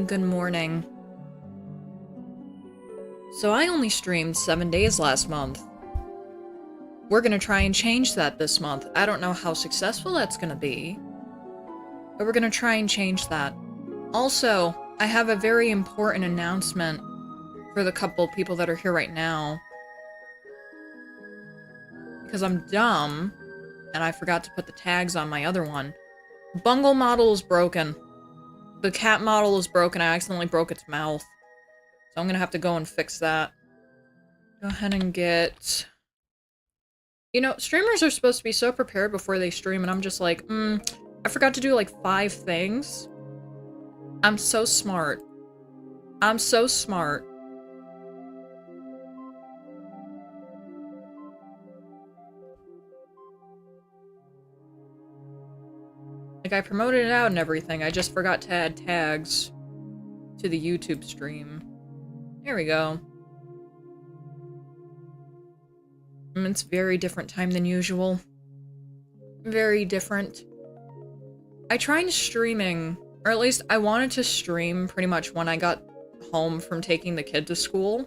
Good morning. So I only streamed 7 days last month. We're gonna try and change that this month. I don't know how successful that's gonna be, but we're gonna try and change that. Also, I have a very important announcement for the couple people that are here right now. Because I'm dumb, and I forgot to put the tags on my other one. Bungle model is broken. The cat model is broken. I accidentally broke its mouth. So I'm gonna have to go and fix that. Go ahead and get... You know, streamers are supposed to be so prepared before they stream, and I'm just like, I forgot to do like 5 things. I'm so smart. I'm so smart. Like, I promoted it out and everything, I just forgot to add tags to the YouTube stream. There we go. It's very different time than usual. Very different. I tried streaming, or at least I wanted to stream pretty much when I got home from taking the kid to school.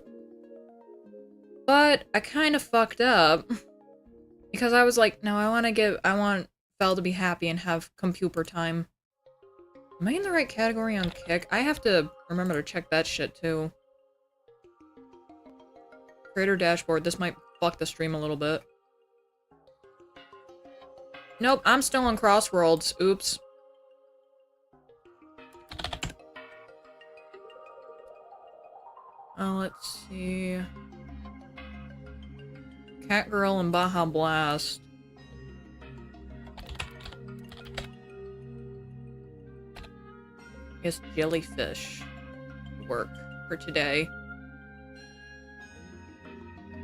But I kind of fucked up. Because I was like, no, I want Fel to be happy and have computer time. Am I in the right category on Kick? I have to remember to check that shit too. Creator dashboard. This might fuck the stream a little bit. Nope, I'm still on Crossworlds. Oops. Let's see. Catgirl and Baja Blast. I guess Jellyfish work for today.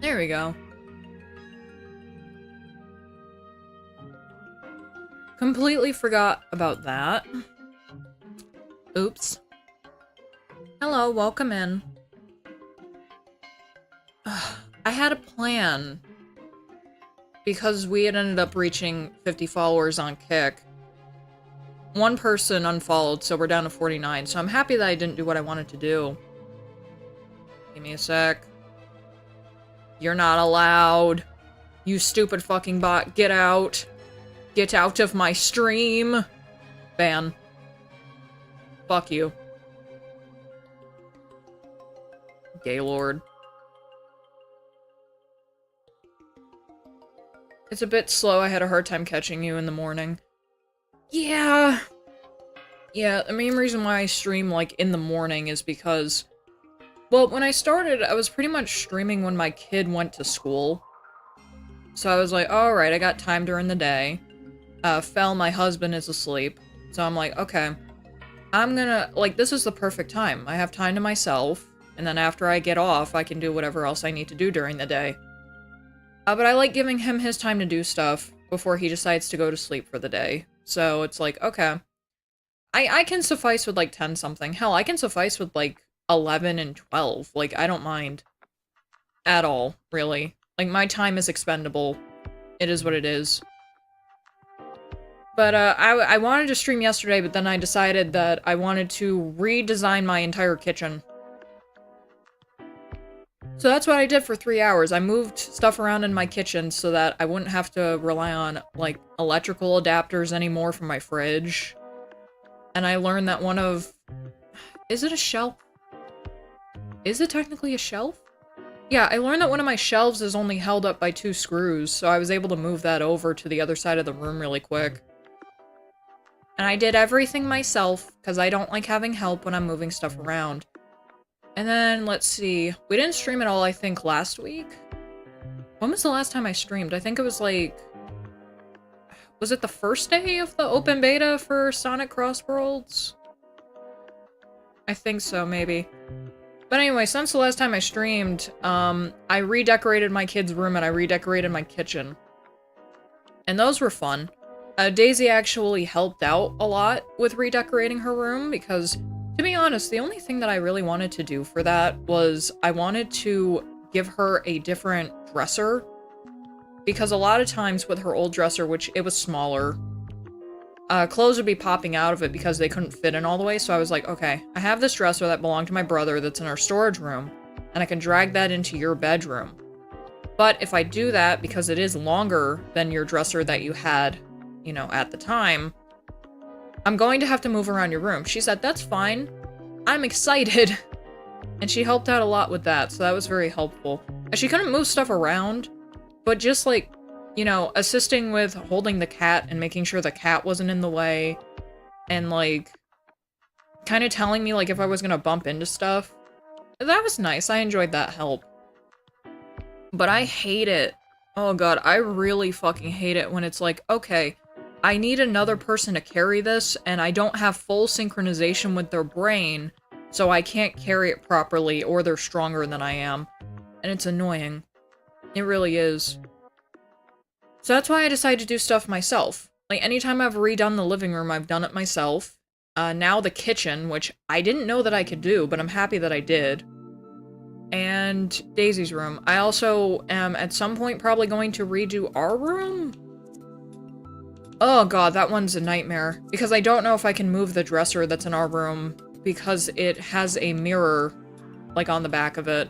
There we go. Completely forgot about that. Oops. Hello, welcome in. I had a plan. Because we had ended up reaching 50 followers on Kick. One person unfollowed, so we're down to 49. So I'm happy that I didn't do what I wanted to do. Give me a sec. You're not allowed. You stupid fucking bot. Get out. Get out of my stream. Ban. Fuck you. Gaylord. It's a bit slow. I had a hard time catching you in the morning. Yeah. Yeah, the main reason why I stream, like, in the morning is because... Well, when I started, I was pretty much streaming when my kid went to school. So I was like, alright, I got time during the day. Fel, my husband, is asleep. So I'm like, okay. I'm gonna... Like, this is the perfect time. I have time to myself. And then after I get off, I can do whatever else I need to do during the day. But I like giving him his time to do stuff before he decides to go to sleep for the day. So it's like, okay. I can suffice with, like, 10-something. Hell, I can suffice with, like, 11 and 12. Like, I don't mind. At all, really. Like, my time is expendable. It is what it is. But, I wanted to stream yesterday, but then I decided that I wanted to redesign my entire kitchen. So that's what I did for 3 hours. I moved stuff around in my kitchen so that I wouldn't have to rely on, like, electrical adapters anymore from my fridge. And I learned that one of... Is it a shelf? Is it technically a shelf? Yeah, I learned that one of my shelves is only held up by 2 screws, so I was able to move that over to the other side of the room really quick. And I did everything myself, because I don't like having help when I'm moving stuff around. And then, let's see. We didn't stream at all, I think, last week? When was the last time I streamed? I think it was like... Was it the first day of the open beta for Sonic Cross Worlds? I think so, maybe. But anyway, since the last time I streamed, I redecorated my kid's room and I redecorated my kitchen. And those were fun. Daisy actually helped out a lot with redecorating her room because, to be honest, the only thing that I really wanted to do for that was I wanted to give her a different dresser. Because a lot of times with her old dresser, which it was smaller, clothes would be popping out of it because they couldn't fit in all the way. So I was like, okay, I have this dresser that belonged to my brother that's in our storage room, and I can drag that into your bedroom. But if I do that, because it is longer than your dresser that you had, you know, at the time, I'm going to have to move around your room. She said, that's fine. I'm excited. And she helped out a lot with that, so that was very helpful. And she couldn't move stuff around, but just like, you know, assisting with holding the cat and making sure the cat wasn't in the way, and like, kind of telling me like if I was gonna bump into stuff. That was nice. I enjoyed that help. But I hate it. Oh god, I really fucking hate it when it's like, okay, I need another person to carry this, and I don't have full synchronization with their brain, so I can't carry it properly, or they're stronger than I am. And it's annoying. It really is. So that's why I decided to do stuff myself. Like, anytime I've redone the living room, I've done it myself. Now the kitchen, which I didn't know that I could do, but I'm happy that I did. And Daisy's room. I also am, at some point, probably going to redo our room? Oh god, that one's a nightmare. Because I don't know if I can move the dresser that's in our room, because it has a mirror, like, on the back of it.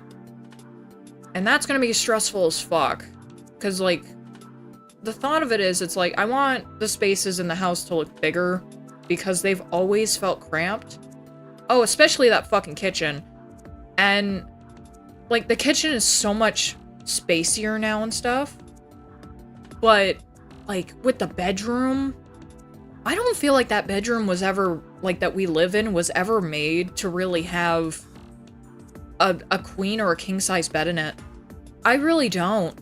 And that's gonna be stressful as fuck. Because, like, the thought of it is, it's like, I want the spaces in the house to look bigger, because they've always felt cramped. Oh, especially that fucking kitchen. And, like, the kitchen is so much spacier now and stuff. But, like, with the bedroom, I don't feel like that bedroom was ever, like, that we live in was ever made to really have a queen or a king-size bed in it. I really don't.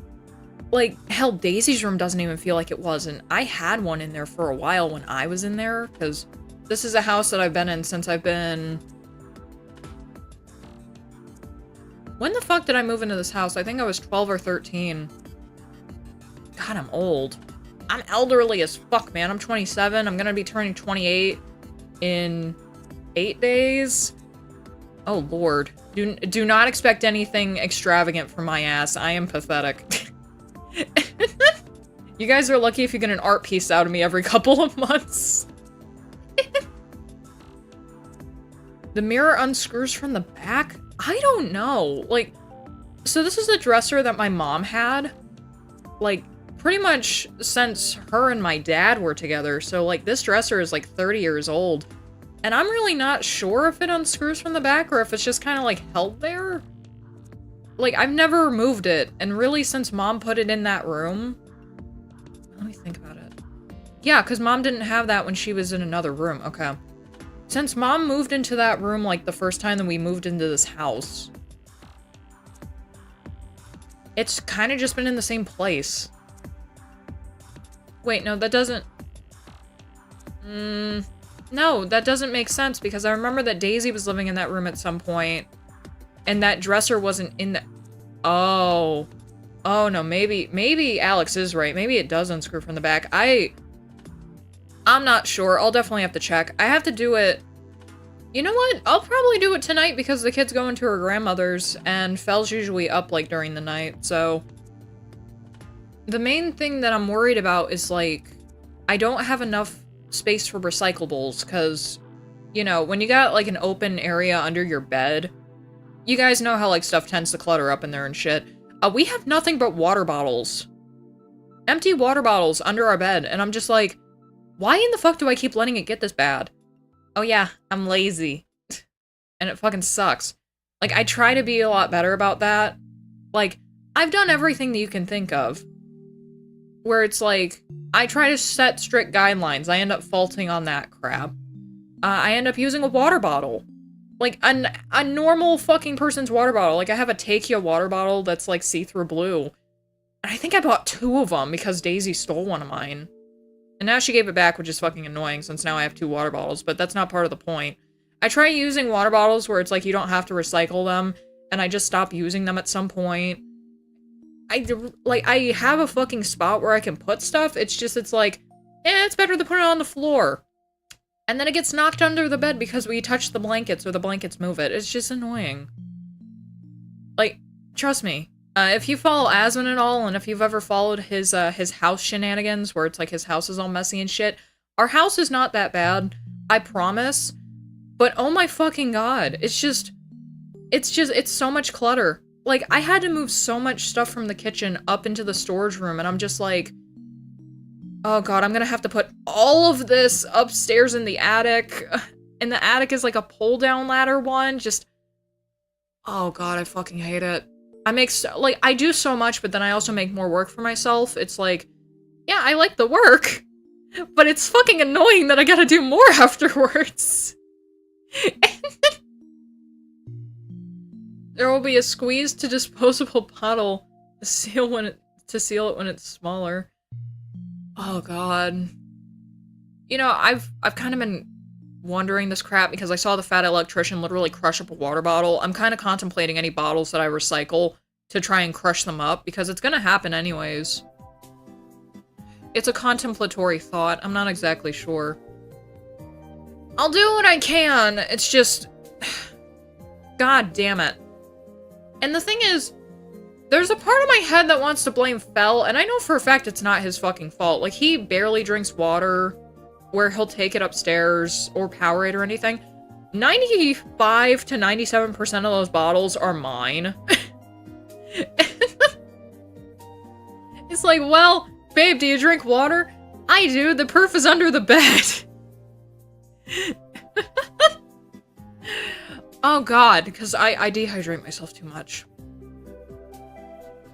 Like, hell, Daisy's room doesn't even feel like it was, and I had one in there for a while when I was in there, because this is a house that I've been in since I've been... When the fuck did I move into this house? I think I was 12 or 13. God, I'm old. I'm elderly as fuck, man. I'm 27. I'm gonna be turning 28 in 8 days. Oh, Lord. Do not expect anything extravagant from my ass. I am pathetic. You guys are lucky if you get an art piece out of me every couple of months. The mirror unscrews from the back? I don't know. Like, so this is the dresser that my mom had. Like, pretty much since her and my dad were together. So, like, this dresser is, like, 30 years old. And I'm really not sure if it unscrews from the back or if it's just kind of, like, held there. Like, I've never removed it. And really, since Mom put it in that room... Let me think about it. Yeah, because Mom didn't have that when she was in another room. Okay. Since Mom moved into that room, like, the first time that we moved into this house... It's kind of just been in the same place. Wait, no, that doesn't... No, that doesn't make sense, because I remember that Daisy was living in that room at some point, and that dresser wasn't in the... Oh. Oh, no, maybe Alex is right. Maybe it does unscrew from the back. I'm not sure. I'll definitely have to check. I have to do it... You know what? I'll probably do it tonight, because the kid's going to her grandmother's, and Fel's usually up, like, during the night, so... The main thing that I'm worried about is, like, I don't have enough space for recyclables, because, you know, when you got, like, an open area under your bed, you guys know how, like, stuff tends to clutter up in there and shit. We have nothing but water bottles. Empty water bottles under our bed, and I'm just like, why in the fuck do I keep letting it get this bad? Oh yeah, I'm lazy. And it fucking sucks. Like, I try to be a lot better about that. Like, I've done everything that you can think of. Where it's like, I try to set strict guidelines. I end up faulting on that crap. I end up using a water bottle. Like, a normal fucking person's water bottle. Like, I have a Takia water bottle that's, like, see-through blue. And I think I bought 2 of them because Daisy stole one of mine. And now she gave it back, which is fucking annoying since now I have 2 water bottles, but that's not part of the point. I try using water bottles where it's like you don't have to recycle them, and I just stop using them at some point. I have a fucking spot where I can put stuff, it's like, eh, it's better to put it on the floor. And then it gets knocked under the bed because we touch the blankets or the blankets move it. It's just annoying. Like, trust me. If you follow Asmon at all, and if you've ever followed his house shenanigans, where it's like his house is all messy and shit, our house is not that bad, I promise. But oh my fucking god, it's so much clutter. Like, I had to move so much stuff from the kitchen up into the storage room, and I'm just like, oh god, I'm gonna have to put all of this upstairs in the attic. And the attic is like a pull-down ladder one, just... Oh god, I fucking hate it. I do so much, but then I also make more work for myself. It's like, yeah, I like the work, but it's fucking annoying that I gotta do more afterwards. There will be a squeeze to disposable bottle to seal it when it's smaller. Oh god. You know, I've kind of been wondering this crap because I saw the fat electrician literally crush up a water bottle. I'm kind of contemplating any bottles that I recycle to try and crush them up because it's gonna happen anyways. It's a contemplatory thought. I'm not exactly sure. I'll do what I can. It's just... God damn it. And the thing is, there's a part of my head that wants to blame Fel, and I know for a fact it's not his fucking fault. Like, he barely drinks water, where he'll take it upstairs, or Powerade or anything. 95 to 97% of those bottles are mine. It's like, well, babe, do you drink water? I do, the perf is under the bed. Oh god, because I dehydrate myself too much.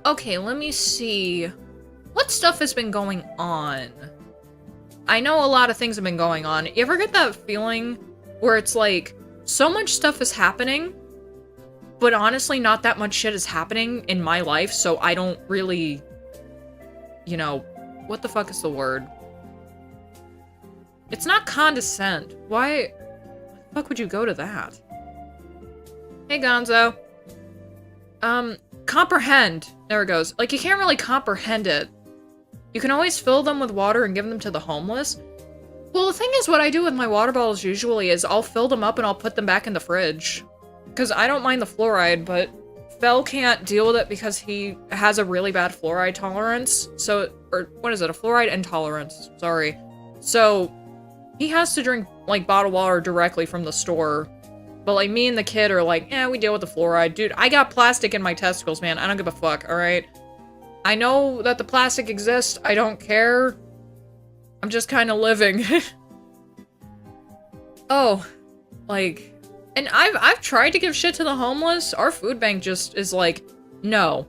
Okay, let me see. What stuff has been going on? I know a lot of things have been going on. You ever get that feeling where it's like, so much stuff is happening, but honestly not that much shit is happening in my life, so I don't really, you know, what the fuck is the word? It's not condescend. Why the fuck would you go to that? Hey, Gonzo. Comprehend. There it goes. Like, you can't really comprehend it. You can always fill them with water and give them to the homeless. Well, the thing is, what I do with my water bottles usually is I'll fill them up and I'll put them back in the fridge. Because I don't mind the fluoride, but Fel can't deal with it because he has a really bad fluoride tolerance. So, or what is it? A fluoride intolerance. Sorry. So, he has to drink, like, bottled water directly from the store. But, like, me and the kid are like, eh, we deal with the fluoride. Dude, I got plastic in my testicles, man. I don't give a fuck, alright? I know that the plastic exists. I don't care. I'm just kind of living. Oh. Like... And I've tried to give shit to the homeless. Our food bank just is like, no.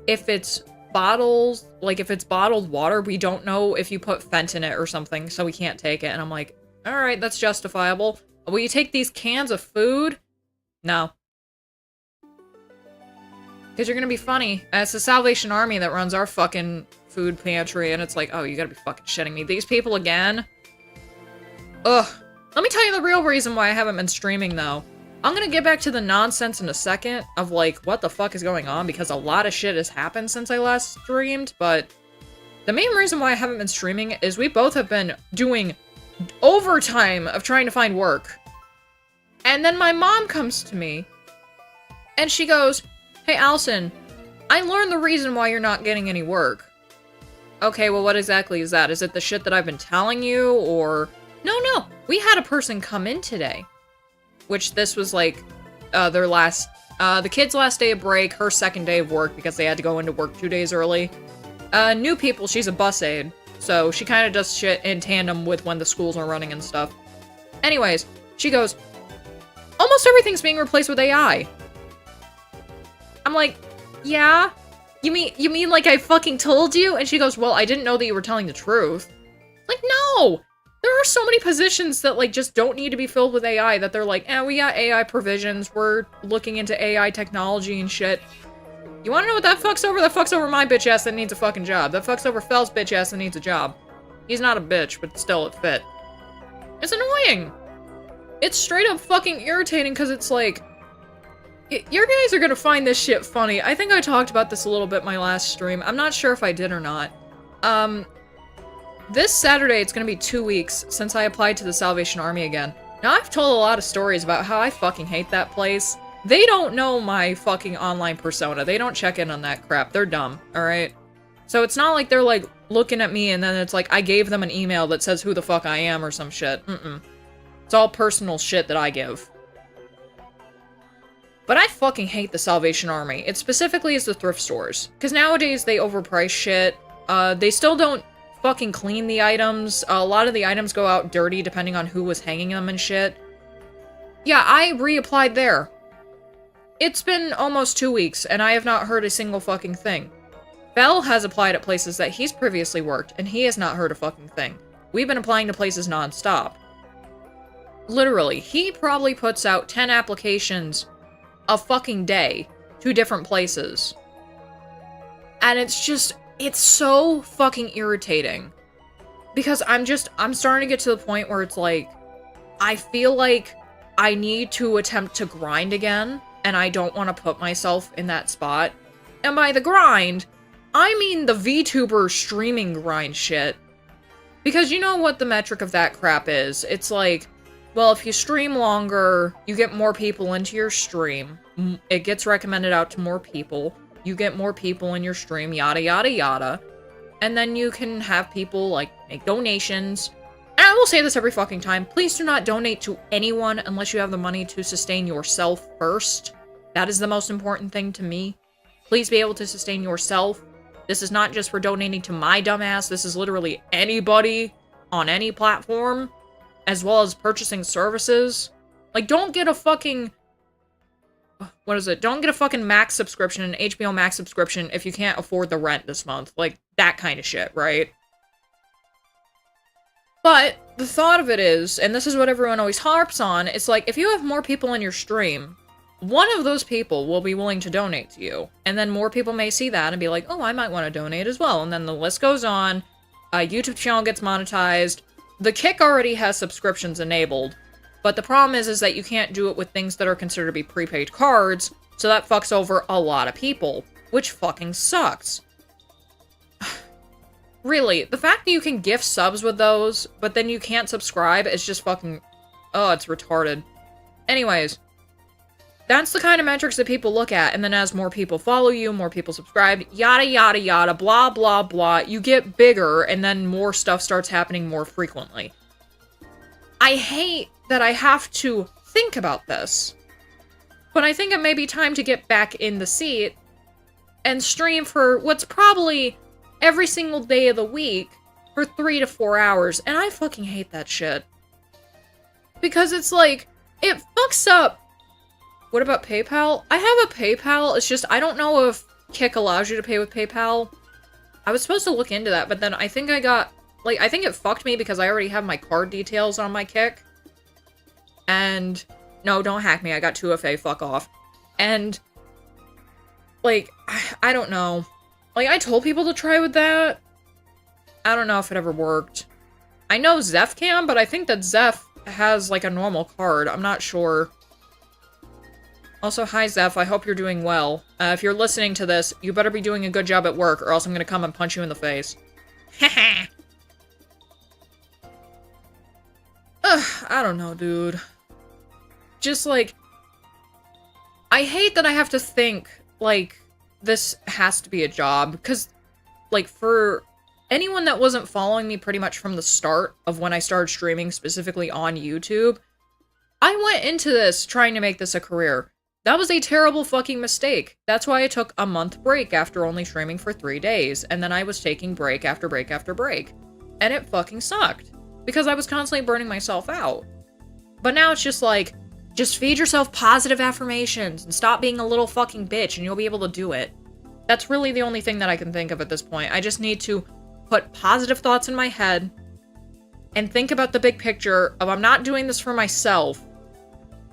If it's bottles, like, if it's bottled water, we don't know if you put Fent in it or something, so we can't take it. And I'm like, alright, that's justifiable. Will you take these cans of food? No. Because you're gonna be funny. It's the Salvation Army that runs our fucking food pantry, and it's like, oh, you gotta be fucking shitting me. These people again? Ugh. Let me tell you the real reason why I haven't been streaming, though. I'm gonna get back to the nonsense in a second of, like, what the fuck is going on, because a lot of shit has happened since I last streamed, but the main reason why I haven't been streaming is we both have been doing overtime of trying to find work. And then my mom comes to me, and she goes, hey, Allison, I learned the reason why you're not getting any work. Okay, well, what exactly is that? Is it the shit that I've been telling you, or... No, we had a person come in today. Which this was, like, their last... the kid's last day of break, her second day of work, because they had to go into work 2 days early. New people, she's a bus aide. So she kind of does shit in tandem with when the schools are running and stuff. Anyways, she goes, almost everything's being replaced with AI. I'm like, yeah? You mean like I fucking told you? And she goes, well, I didn't know that you were telling the truth. Like, no! There are so many positions that, like, just don't need to be filled with AI that they're like, we got AI provisions, we're looking into AI technology and shit. You wanna know what that fucks over? That fucks over my bitch ass that needs a fucking job. That fucks over Fell's bitch ass that needs a job. He's not a bitch, but still it fit. It's annoying! It's straight up fucking irritating because it's like, your guys are gonna find this shit funny. I think I talked about this a little bit in my last stream. I'm not sure if I did or not. This Saturday, it's gonna be 2 weeks since I applied to the Salvation Army again. Now, I've told a lot of stories about how I fucking hate that place. They don't know my fucking online persona. They don't check in on that crap. They're dumb, alright? So it's not like they're, like, looking at me and then it's like I gave them an email that says who the fuck I am or some shit. It's all personal shit that I give. But I fucking hate the Salvation Army. It specifically is the thrift stores. Because nowadays, they overprice shit. They still don't fucking clean the items. A lot of the items go out dirty depending on who was hanging them and shit. Yeah, I reapplied there. It's been almost 2 weeks, and I have not heard a single fucking thing. Bell has applied at places that he's previously worked, and he has not heard a fucking thing. We've been applying to places non-stop. Literally, he probably puts out 10 applications a fucking day to different places. And it's just, it's so fucking irritating. Because I'm starting to get to the point where it's like, I feel like I need to attempt to grind again, and I don't want to put myself in that spot. And by the grind, I mean the VTuber streaming grind shit. Because you know what the metric of that crap is. It's like, well, if you stream longer, you get more people into your stream. It gets recommended out to more people. You get more people in your stream, yada yada yada. And then you can have people, like, make donations. And I will say this every fucking time. Please do not donate to anyone unless you have the money to sustain yourself first. That is the most important thing to me. Please be able to sustain yourself. This is not just for donating to my dumbass. This is literally anybody on any platform, as well as purchasing services. Like, don't get a fucking... what is it? Don't get a fucking Max subscription, an HBO Max subscription, if you can't afford the rent this month. Like, that kind of shit, right? But the thought of it is, and this is what everyone always harps on, it's like, if you have more people in your stream, one of those people will be willing to donate to you. And then more people may see that and be like, oh, I might want to donate as well. And then the list goes on. YouTube channel gets monetized. The Kick already has subscriptions enabled. But the problem is that you can't do it with things that are considered to be prepaid cards, so that fucks over a lot of people, which fucking sucks. Really, the fact that you can gift subs with those, but then you can't subscribe is just fucking... oh, it's retarded. Anyways, that's the kind of metrics that people look at, and then as more people follow you, more people subscribe, yada yada yada, blah blah blah, you get bigger, and then more stuff starts happening more frequently. I hate that I have to think about this, but I think it may be time to get back in the seat and stream for what's probably every single day of the week for 3 to 4 hours, and I fucking hate that shit. Because it's like, it fucks up. What about PayPal? I have a PayPal, it's just, I don't know if Kick allows you to pay with PayPal. I was supposed to look into that, but then I think I got, like, I think it fucked me because I already have my card details on my Kick. And, no, don't hack me, I got 2FA, fuck off. And, like, I don't know. Like, I told people to try with that. I don't know if it ever worked. I know Zeph can, but I think that Zeph has, like, a normal card. I'm not sure. Also, hi Zeph, I hope you're doing well. If you're listening to this, you better be doing a good job at work, or else I'm gonna come and punch you in the face. Haha! Ugh, I don't know, dude. Just, like... I hate that I have to think, like... this has to be a job, because, like, for anyone that wasn't following me pretty much from the start of when I started streaming, specifically on YouTube, I went into this trying to make this a career. That was a terrible fucking mistake. That's why I took a month break after only streaming for 3 days, and then I was taking break after break after break. And it fucking sucked, because I was constantly burning myself out. But now it's just like, just feed yourself positive affirmations and stop being a little fucking bitch and you'll be able to do it. That's really the only thing that I can think of at this point. I just need to put positive thoughts in my head and think about the big picture of I'm not doing this for myself.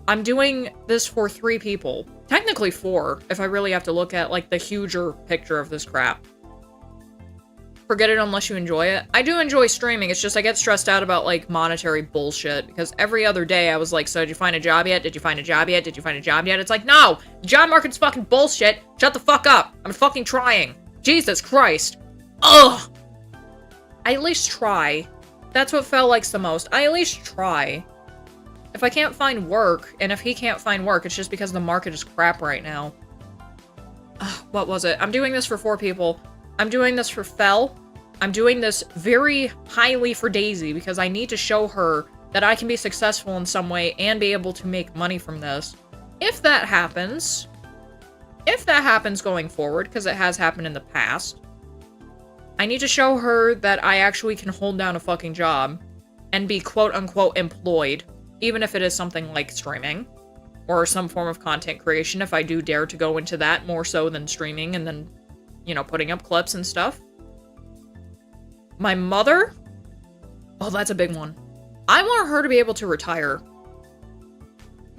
I'm doing this for 3 people. Technically 4, if I really have to look at, like, the huger picture of this crap. Forget it unless you enjoy it. I do enjoy streaming, it's just I get stressed out about, like, monetary bullshit, because every other day I was like, so did you find a job yet? Did you find a job yet? Did you find a job yet? It's like, no! The job market's fucking bullshit! Shut the fuck up! I'm fucking trying! Jesus Christ! Ugh! I at least try. That's what felt like the most. I at least try. If I can't find work, and if he can't find work, it's just because the market is crap right now. What was it? I'm doing this for 4 people. I'm doing this for Fel. I'm doing this very highly for Daisy, because I need to show her that I can be successful in some way and be able to make money from this. If that happens going forward, because it has happened in the past, I need to show her that I actually can hold down a fucking job and be quote-unquote employed, even if it is something like streaming or some form of content creation, if I do dare to go into that more so than streaming and then, you know, putting up clips and stuff. My mother? Oh, that's a big one. I want her to be able to retire.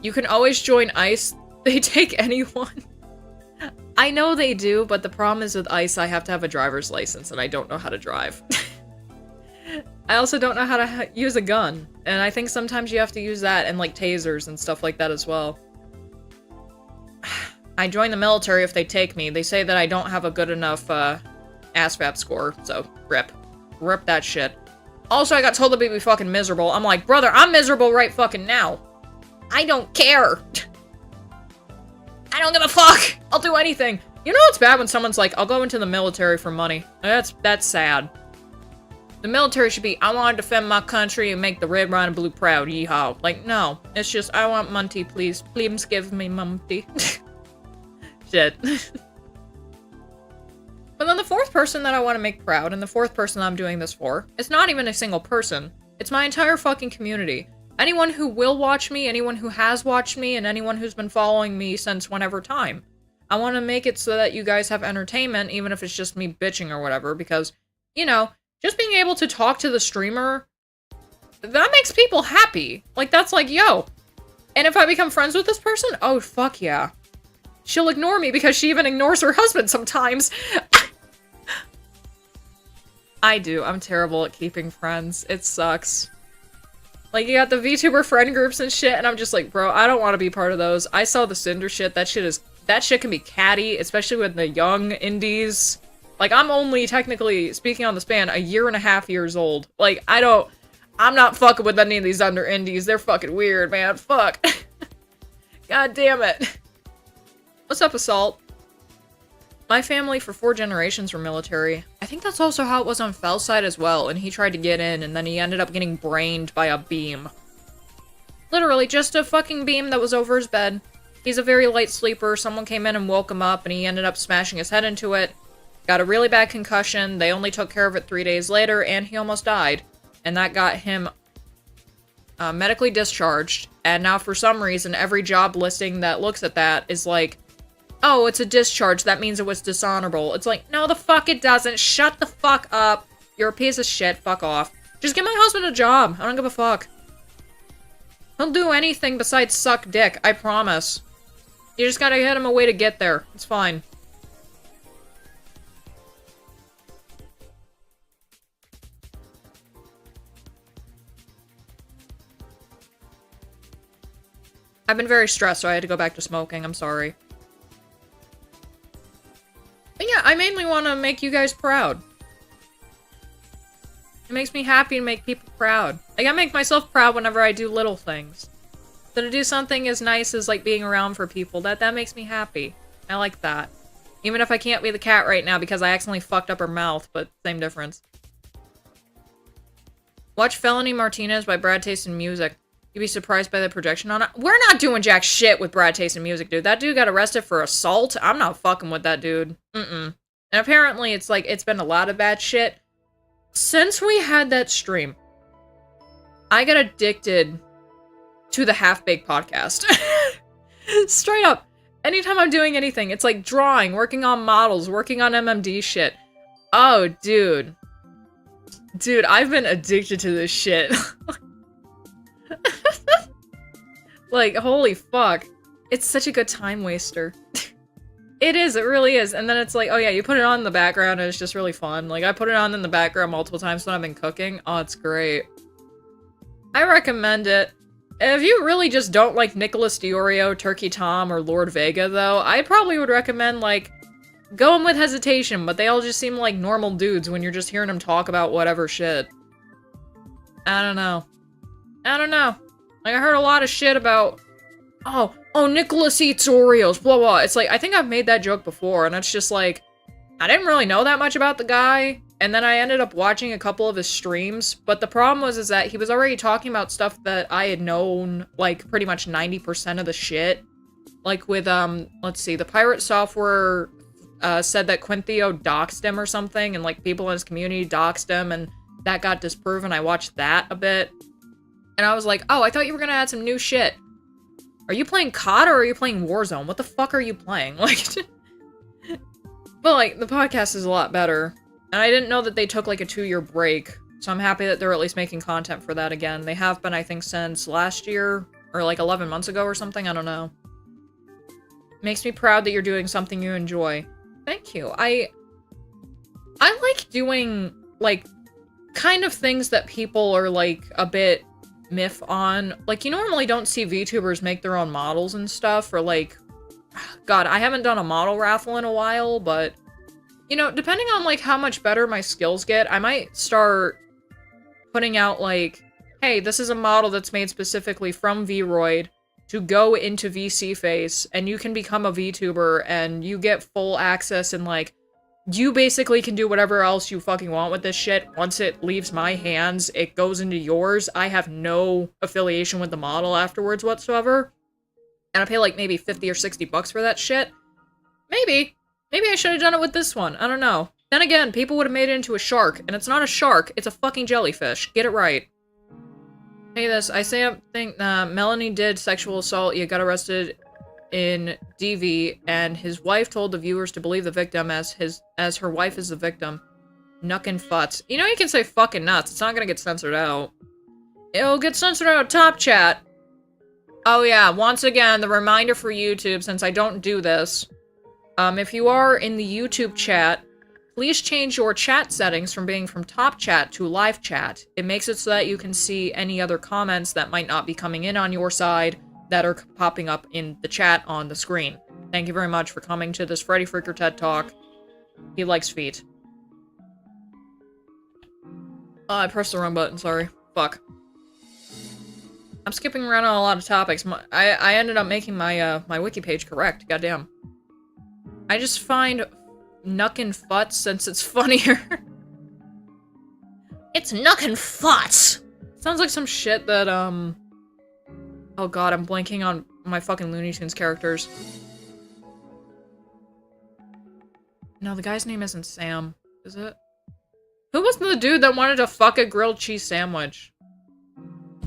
You can always join ICE. They take anyone. I know they do, but the problem is with ICE, I have to have a driver's license, and I don't know how to drive. I also don't know how to use a gun, and I think sometimes you have to use that and, like, tasers and stuff like that as well. I join the military if they take me. They say that I don't have a good enough, ASVAB score, so rip. Rip that shit. Also, I got told to be fucking miserable. I'm like, brother, I'm miserable right fucking now. I don't care. I don't give a fuck! I'll do anything! You know what's bad when someone's like, I'll go into the military for money? That's sad. The military should be, I want to defend my country and make the red, white, and blue proud, yeehaw. Like, no. It's just, I want money, please. Please give me money. Shit. But then the 4th person that I want to make proud, and the 4th person I'm doing this for, it's not even a single person. It's my entire fucking community. Anyone who will watch me, anyone who has watched me, and anyone who's been following me since whenever time. I want to make it so that you guys have entertainment, even if it's just me bitching or whatever, because, you know, just being able to talk to the streamer, that makes people happy. Like, that's like, yo. And if I become friends with this person, oh, fuck yeah. She'll ignore me because she even ignores her husband sometimes. I do. I'm terrible at keeping friends. It sucks. Like, you got the VTuber friend groups and shit, and I'm just like, bro, I don't want to be part of those. I saw the Cinder shit. That shit can be catty, especially with the young indies. Like, I'm only technically, speaking on the span, 1.5 years old. Like, I'm not fucking with any of these under indies. They're fucking weird, man. Fuck. God damn it. What's up, Assault? My family for 4 generations were military. I think that's also how it was on Fel's side as well, and he tried to get in, and then he ended up getting brained by a beam. Literally, just a fucking beam that was over his bed. He's a very light sleeper. Someone came in and woke him up, and he ended up smashing his head into it. Got a really bad concussion. They only took care of it 3 days later, and he almost died. And that got him medically discharged. And now, for some reason, every job listing that looks at that is like, oh, it's a discharge. That means it was dishonorable. It's like, no, the fuck it doesn't. Shut the fuck up. You're a piece of shit. Fuck off. Just give my husband a job. I don't give a fuck. He'll do anything besides suck dick. I promise. You just gotta hit him a way to get there. It's fine. I've been very stressed, so I had to go back to smoking. I'm sorry. But yeah, I mainly want to make you guys proud. It makes me happy to make people proud. Like, I make myself proud whenever I do little things. So to do something as nice as, like, being around for people, that makes me happy. I like that. Even if I can't be the cat right now because I accidentally fucked up her mouth, but same difference. Watch Felony Martinez by Brad Taste in Music. You'd be surprised by the projection on it. We're not doing jack shit with Brad Taste in Music, dude. That dude got arrested for assault. I'm not fucking with that dude. And apparently it's like, it's been a lot of bad shit. Since we had that stream, I got addicted to the Half-Baked podcast. Straight up. Anytime I'm doing anything, it's like drawing, working on models, working on MMD shit. Oh, dude. Dude, I've been addicted to this shit. Like, holy fuck. It's such a good time waster. It is, it really is. And then it's like, oh yeah, you put it on in the background and it's just really fun. Like, I put it on in the background multiple times when I've been cooking. Oh, it's great. I recommend it. If you really just don't like Nicholas Diorio, Turkey Tom, or Lord Vega, though, I probably would recommend, like, going with hesitation, but they all just seem like normal dudes when you're just hearing them talk about whatever shit. I don't know. I don't know. Like, I heard a lot of shit about, oh, Nicholas eats Oreos, blah, blah. It's like, I think I've made that joke before, and it's just like, I didn't really know that much about the guy, and then I ended up watching a couple of his streams, but the problem was is that he was already talking about stuff that I had known, like, pretty much 90% of the shit. Like with, let's see, the Pirate Software, said that Quinthio doxed him or something, and, like, people in his community doxed him, and that got disproven. I watched that a bit. And I was like, oh, I thought you were gonna add some new shit. Are you playing COD or are you playing Warzone? What the fuck are you playing? Like, but, like, the podcast is a lot better. And I didn't know that they took, like, a 2-year break. So I'm happy that they're at least making content for that again. They have been, I think, since last year, or, like, 11 months ago or something. I don't know. Makes me proud that you're doing something you enjoy. Thank you. I like doing, like, kind of things that people are, like, a bit miff on. Like, you normally don't see VTubers make their own models and stuff, or, like, God, I haven't done a model raffle in a while, but, you know, depending on, like, how much better my skills get, I might start putting out, like, hey, this is a model that's made specifically from Vroid to go into VC Face, and you can become a VTuber, and you get full access, and, like, you basically can do whatever else you fucking want with this shit. Once it leaves my hands, it goes into yours. I have no affiliation with the model afterwards whatsoever. And I pay like maybe 50 or 60 bucks for that shit. Maybe. Maybe I should have done it with this one. I don't know. Then again, people would have made it into a shark. And it's not a shark, it's a fucking jellyfish. Get it right. Hey, this. I think Melanie did sexual assault. You got arrested in DV, and his wife told the viewers to believe the victim as her wife is the victim. Nuckin' futz. You know, you can say fucking nuts. It's not gonna get censored out. It'll get censored out of top chat. Oh yeah, once again, the reminder for YouTube, since I don't do this. If you are in the YouTube chat, please change your chat settings from being from top chat to live chat. It makes it so that you can see any other comments that might not be coming in on your side that are popping up in the chat on the screen. Thank you very much for coming to this Freddy Freaker TED Talk. He likes feet. I pressed the wrong button, sorry. Fuck. I'm skipping around on a lot of topics. I ended up making my, my wiki page correct, goddamn. I just find Nuckin' Futz since it's funnier. It's Nuckin' Futz! Sounds like some shit that, oh god, I'm blanking on my fucking Looney Tunes characters. No, the guy's name isn't Sam, is it? Who was the dude that wanted to fuck a grilled cheese sandwich?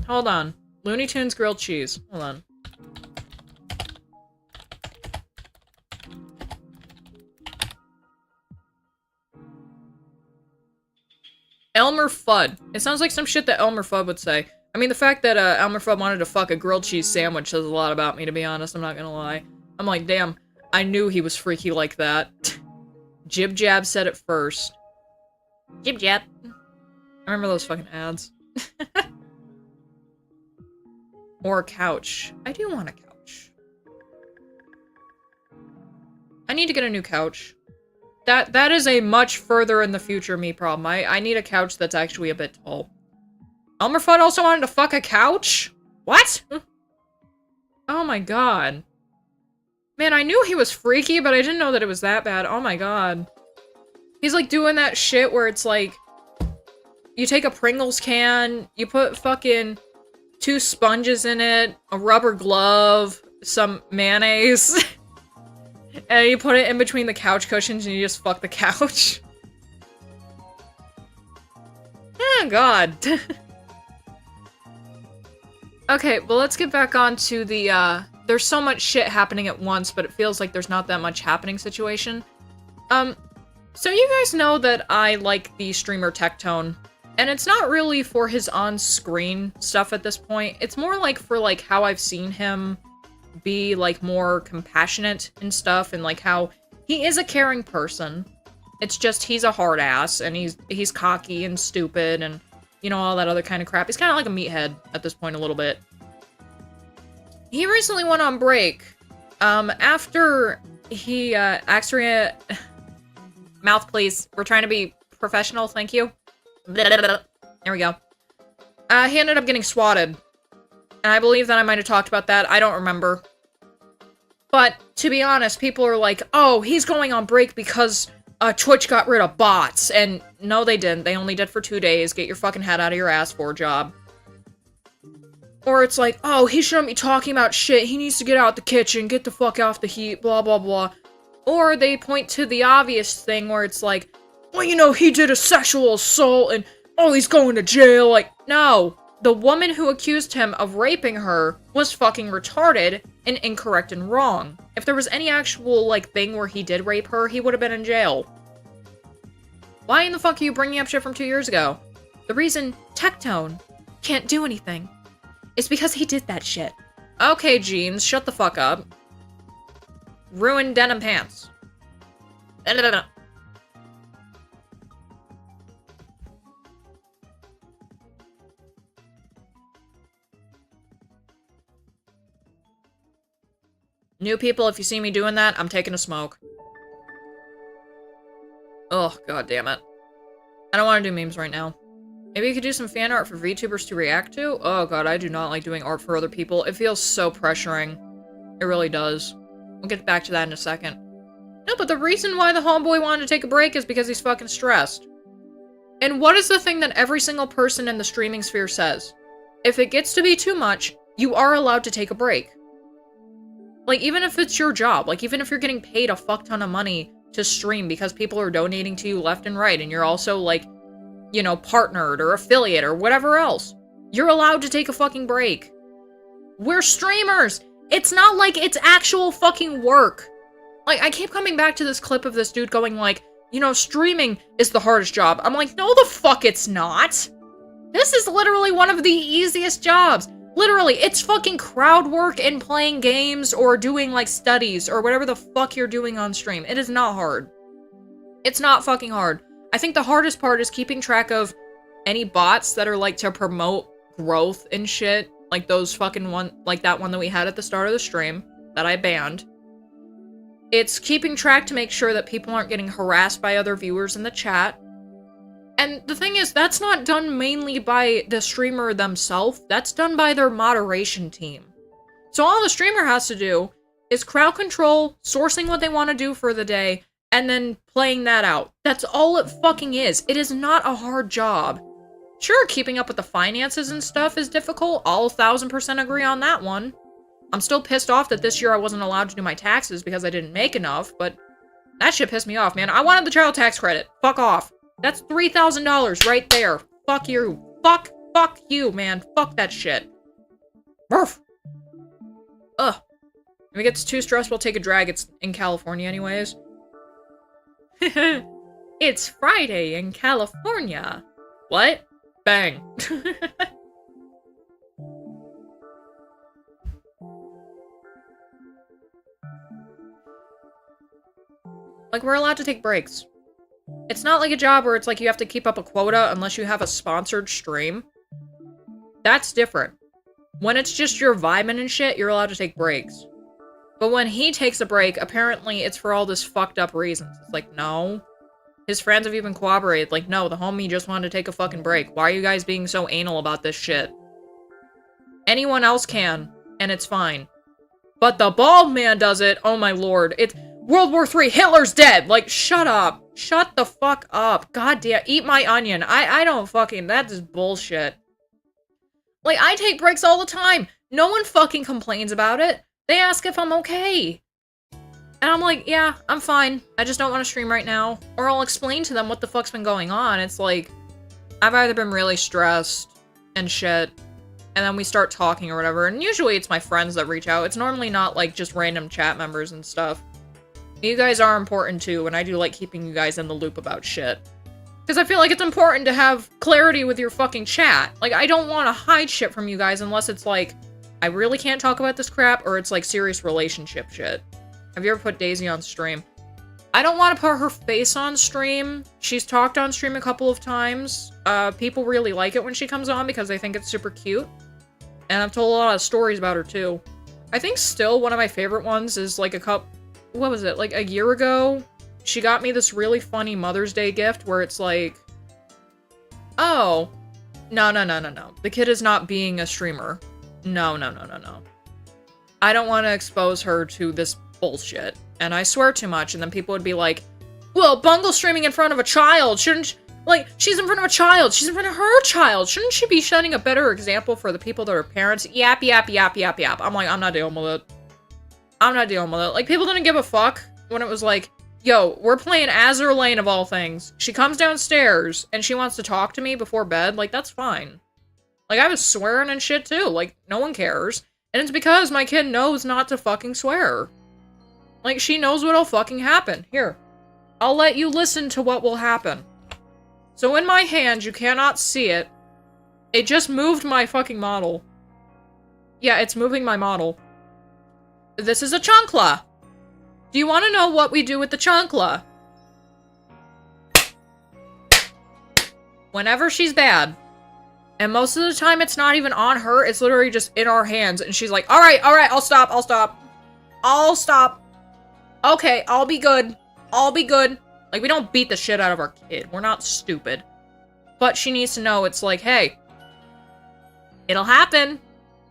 Hold on. Looney Tunes grilled cheese. Hold on. Elmer Fudd. It sounds like some shit that Elmer Fudd would say. I mean, the fact that Elmer Fudd wanted to fuck a grilled cheese sandwich says a lot about me, to be honest. I'm not gonna lie. I'm like, damn, I knew he was freaky like that. Jib Jab said it first. Jib Jab. I remember those fucking ads. Or a couch. I do want a couch. I need to get a new couch. That is a much further in the future me problem. I need a couch that's actually a bit tall. Elmer Fudd also wanted to fuck a couch? What? Oh my god. Man, I knew he was freaky, but I didn't know that it was that bad. Oh my god. He's like doing that shit where it's like, you take a Pringles can, you put fucking 2 sponges in it, a rubber glove, some mayonnaise, and you put it in between the couch cushions and you just fuck the couch. Oh god. Okay, well let's get back on to the, there's so much shit happening at once, but it feels like there's not that much happening situation. So you guys know that I like the streamer Tectone. And it's not really for his on-screen stuff at this point. It's more like for, like, how I've seen him be, like, more compassionate and stuff, and, like, how he is a caring person. It's just he's a hard ass, and he's cocky and stupid, and, you know, all that other kind of crap. He's kind of like a meathead at this point a little bit. He recently went on break, after he, mouth please, we're trying to be professional, thank you. There we go. He ended up getting swatted. And I believe that I might have talked about that. I don't remember. But, to be honest, people are like, oh, he's going on break because Twitch got rid of bots. And no, they didn't. They only did for 2 days. Get your fucking head out of your ass for a job. Or it's like, oh, he shouldn't be talking about shit. He needs to get out the kitchen, get the fuck off the heat, blah, blah, blah. Or they point to the obvious thing where it's like, well, you know, he did a sexual assault and, oh, he's going to jail. Like, no. The woman who accused him of raping her was fucking retarded and incorrect and wrong. If there was any actual, like, thing where he did rape her, he would have been in jail. Why in the fuck are you bringing up shit from 2 years ago? The reason Tectone can't do anything is because he did that shit. Okay, Jeans, shut the fuck up. Ruined denim pants. New people, if you see me doing that, I'm taking a smoke. Oh, god damn it. I don't want to do memes right now. Maybe you could do some fan art for VTubers to react to? Oh god, I do not like doing art for other people. It feels so pressuring. It really does. We'll get back to that in a second. No, but the reason why the homeboy wanted to take a break is because he's fucking stressed. And what is the thing that every single person in the streaming sphere says? If it gets to be too much, you are allowed to take a break. Like, even if it's your job, like, even if you're getting paid a fuck ton of money to stream because people are donating to you left and right, and you're also, like, you know, partnered or affiliate or whatever else, you're allowed to take a fucking break. We're streamers! It's not like it's actual fucking work. Like, I keep coming back to this clip of this dude going like, you know, streaming is the hardest job. I'm like, no the fuck it's not! This is literally one of the easiest jobs. Literally, it's fucking crowd work and playing games or doing, like, studies or whatever the fuck you're doing on stream. It is not hard. It's not fucking hard. I think the hardest part is keeping track of any bots that are, like, to promote growth and shit. Like those fucking like that one that we had at the start of the stream that I banned. It's keeping track to make sure that people aren't getting harassed by other viewers in the chat. And the thing is, that's not done mainly by the streamer themselves, that's done by their moderation team. So all the streamer has to do is crowd control, sourcing what they want to do for the day, and then playing that out. That's all it fucking is. It is not a hard job. Sure, keeping up with the finances and stuff is difficult, I'll 1000% agree on that one. I'm still pissed off that this year I wasn't allowed to do my taxes because I didn't make enough, but that shit pissed me off, man. I wanted the child tax credit. Fuck off. That's $3,000 right there. Fuck you. Fuck you, man. Fuck that shit. Murph. Ugh. If it gets too stressful, take a drag. It's in California anyways. It's Friday in California. What? Bang. Like, we're allowed to take breaks. It's not like a job where it's like you have to keep up a quota unless you have a sponsored stream. That's different. When it's just your vibing and shit, you're allowed to take breaks. But when he takes a break, apparently it's for all this fucked up reasons. It's like, no. His friends have even corroborated, like, no, the homie just wanted to take a fucking break. Why are you guys being so anal about this shit? Anyone else can, and it's fine. But the bald man does it, oh my lord. It's World War III, Hitler's dead! Like, shut up. Shut the fuck up. God damn, eat my onion. I don't fucking, that is bullshit. Like, I take breaks all the time. No one fucking complains about it. They ask if I'm okay. And I'm like, yeah, I'm fine. I just don't want to stream right now. Or I'll explain to them what the fuck's been going on. It's like, I've either been really stressed and shit, and then we start talking or whatever. And usually it's my friends that reach out. It's normally not like just random chat members and stuff. You guys are important too, and I do like keeping you guys in the loop about shit. Because I feel like it's important to have clarity with your fucking chat. Like, I don't want to hide shit from you guys unless it's like, I really can't talk about this crap, or it's like serious relationship shit. Have you ever put Daisy on stream? I don't want to put her face on stream. She's talked on stream a couple of times. People really like it when she comes on because they think it's super cute. And I've told a lot of stories about her too. I think still one of my favorite ones is like what was it? Like a year ago, she got me this really funny Mother's Day gift where it's like, oh, no. The kid is not being a streamer. No. I don't want to expose her to this bullshit. And I swear too much, and then people would be like, well, Bungle streaming in front of a child, shouldn't, like, she's in front of a child, she's in front of her child, shouldn't she be setting a better example for the people that are parents? Yap. I'm like, I'm not dealing with it. Like, people didn't give a fuck when it was like, yo, we're playing Azur Lane of all things. She comes downstairs, and she wants to talk to me before bed, like, that's fine. Like, I was swearing and shit too, like, no one cares. And it's because my kid knows not to fucking swear. Like, she knows what'll fucking happen. Here, I'll let you listen to what will happen. So in my hand, you cannot see it. It just moved my fucking model. Yeah, it's moving my model. This is a chancla. Do you want to know what we do with the chancla? Whenever she's bad. And most of the time, it's not even on her. It's literally just in our hands. And she's like, all right, I'll stop. Okay, I'll be good. Like, we don't beat the shit out of our kid. We're not stupid. But she needs to know it's like, hey, it'll happen.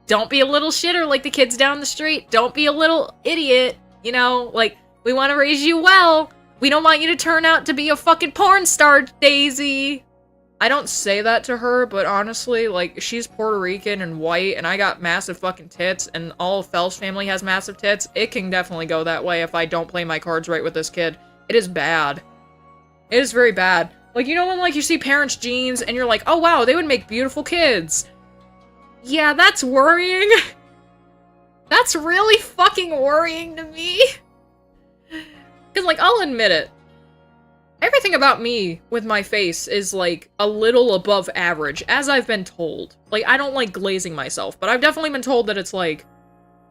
Don't be a little shitter like the kids down the street. Don't be a little idiot. You know, like, we want to raise you well. We don't want you to turn out to be a fucking porn star, Daisy. I don't say that to her, but honestly, like, she's Puerto Rican and white, and I got massive fucking tits, and all of Fel's family has massive tits. It can definitely go that way if I don't play my cards right with this kid. It is bad. It is very bad. Like, you know when, like, you see parents' genes, and you're like, oh wow, they would make beautiful kids. Yeah, that's worrying. That's really fucking worrying to me. Because, like, I'll admit it. Everything about me with my face is, like, a little above average, as I've been told. Like, I don't like glazing myself, but I've definitely been told that it's like,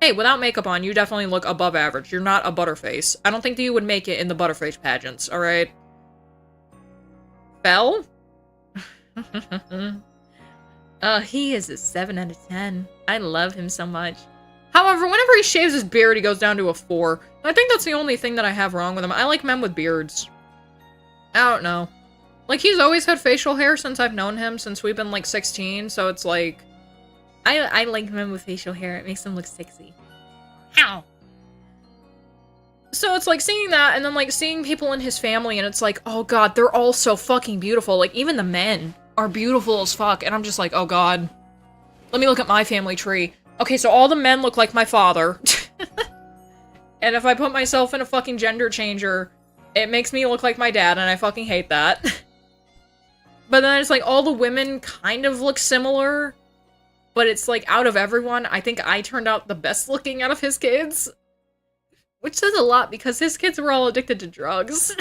hey, without makeup on, you definitely look above average. You're not a butterface. I don't think that you would make it in the butterface pageants, alright? Fel? He is a 7 out of 10. I love him so much. However, whenever he shaves his beard, he goes down to a 4. I think that's the only thing that I have wrong with him. I like men with beards. I don't know. Like, he's always had facial hair since I've known him, since we've been, like, 16, so it's like... I like men with facial hair. It makes them look sexy. Ow! So it's like seeing that, and then, like, seeing people in his family, and it's like, oh god, they're all so fucking beautiful. Like, even the men are beautiful as fuck, and I'm just like, oh god. Let me look at my family tree. Okay, so all the men look like my father. And if I put myself in a fucking gender changer... it makes me look like my dad, and I fucking hate that. But then it's like, all the women kind of look similar. But it's like, out of everyone, I think I turned out the best looking out of his kids. Which says a lot, because his kids were all addicted to drugs.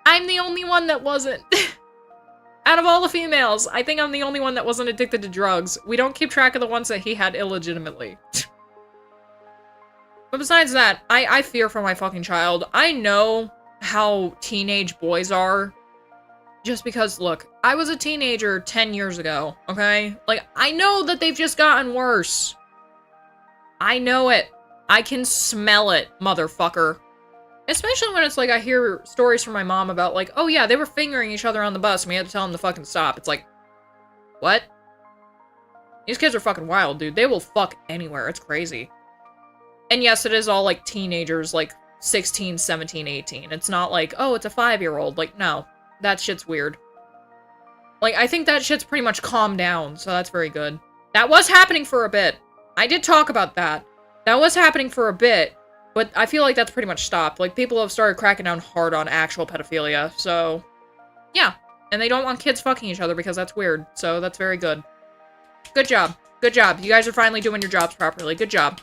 I'm the only one that wasn't. Out of all the females, I think I'm the only one that wasn't addicted to drugs. We don't keep track of the ones that he had illegitimately. But besides that, I fear for my fucking child. I know how teenage boys are. Just because, look, I was a teenager 10 years ago, okay? Like, I know that they've just gotten worse. I know it. I can smell it, motherfucker. Especially when it's like, I hear stories from my mom about like, oh yeah, they were fingering each other on the bus and we had to tell them to fucking stop. It's like, what? These kids are fucking wild, dude. They will fuck anywhere. It's crazy. And yes, it is all, like, teenagers, like, 16, 17, 18. It's not like, oh, it's a 5-year-old. Like, no. That shit's weird. Like, I think that shit's pretty much calmed down, so that's very good. That was happening for a bit. I did talk about that. That was happening for a bit, but I feel like that's pretty much stopped. Like, people have started cracking down hard on actual pedophilia, so... yeah. And they don't want kids fucking each other because that's weird, so that's very good. Good job. Good job. You guys are finally doing your jobs properly. Good job.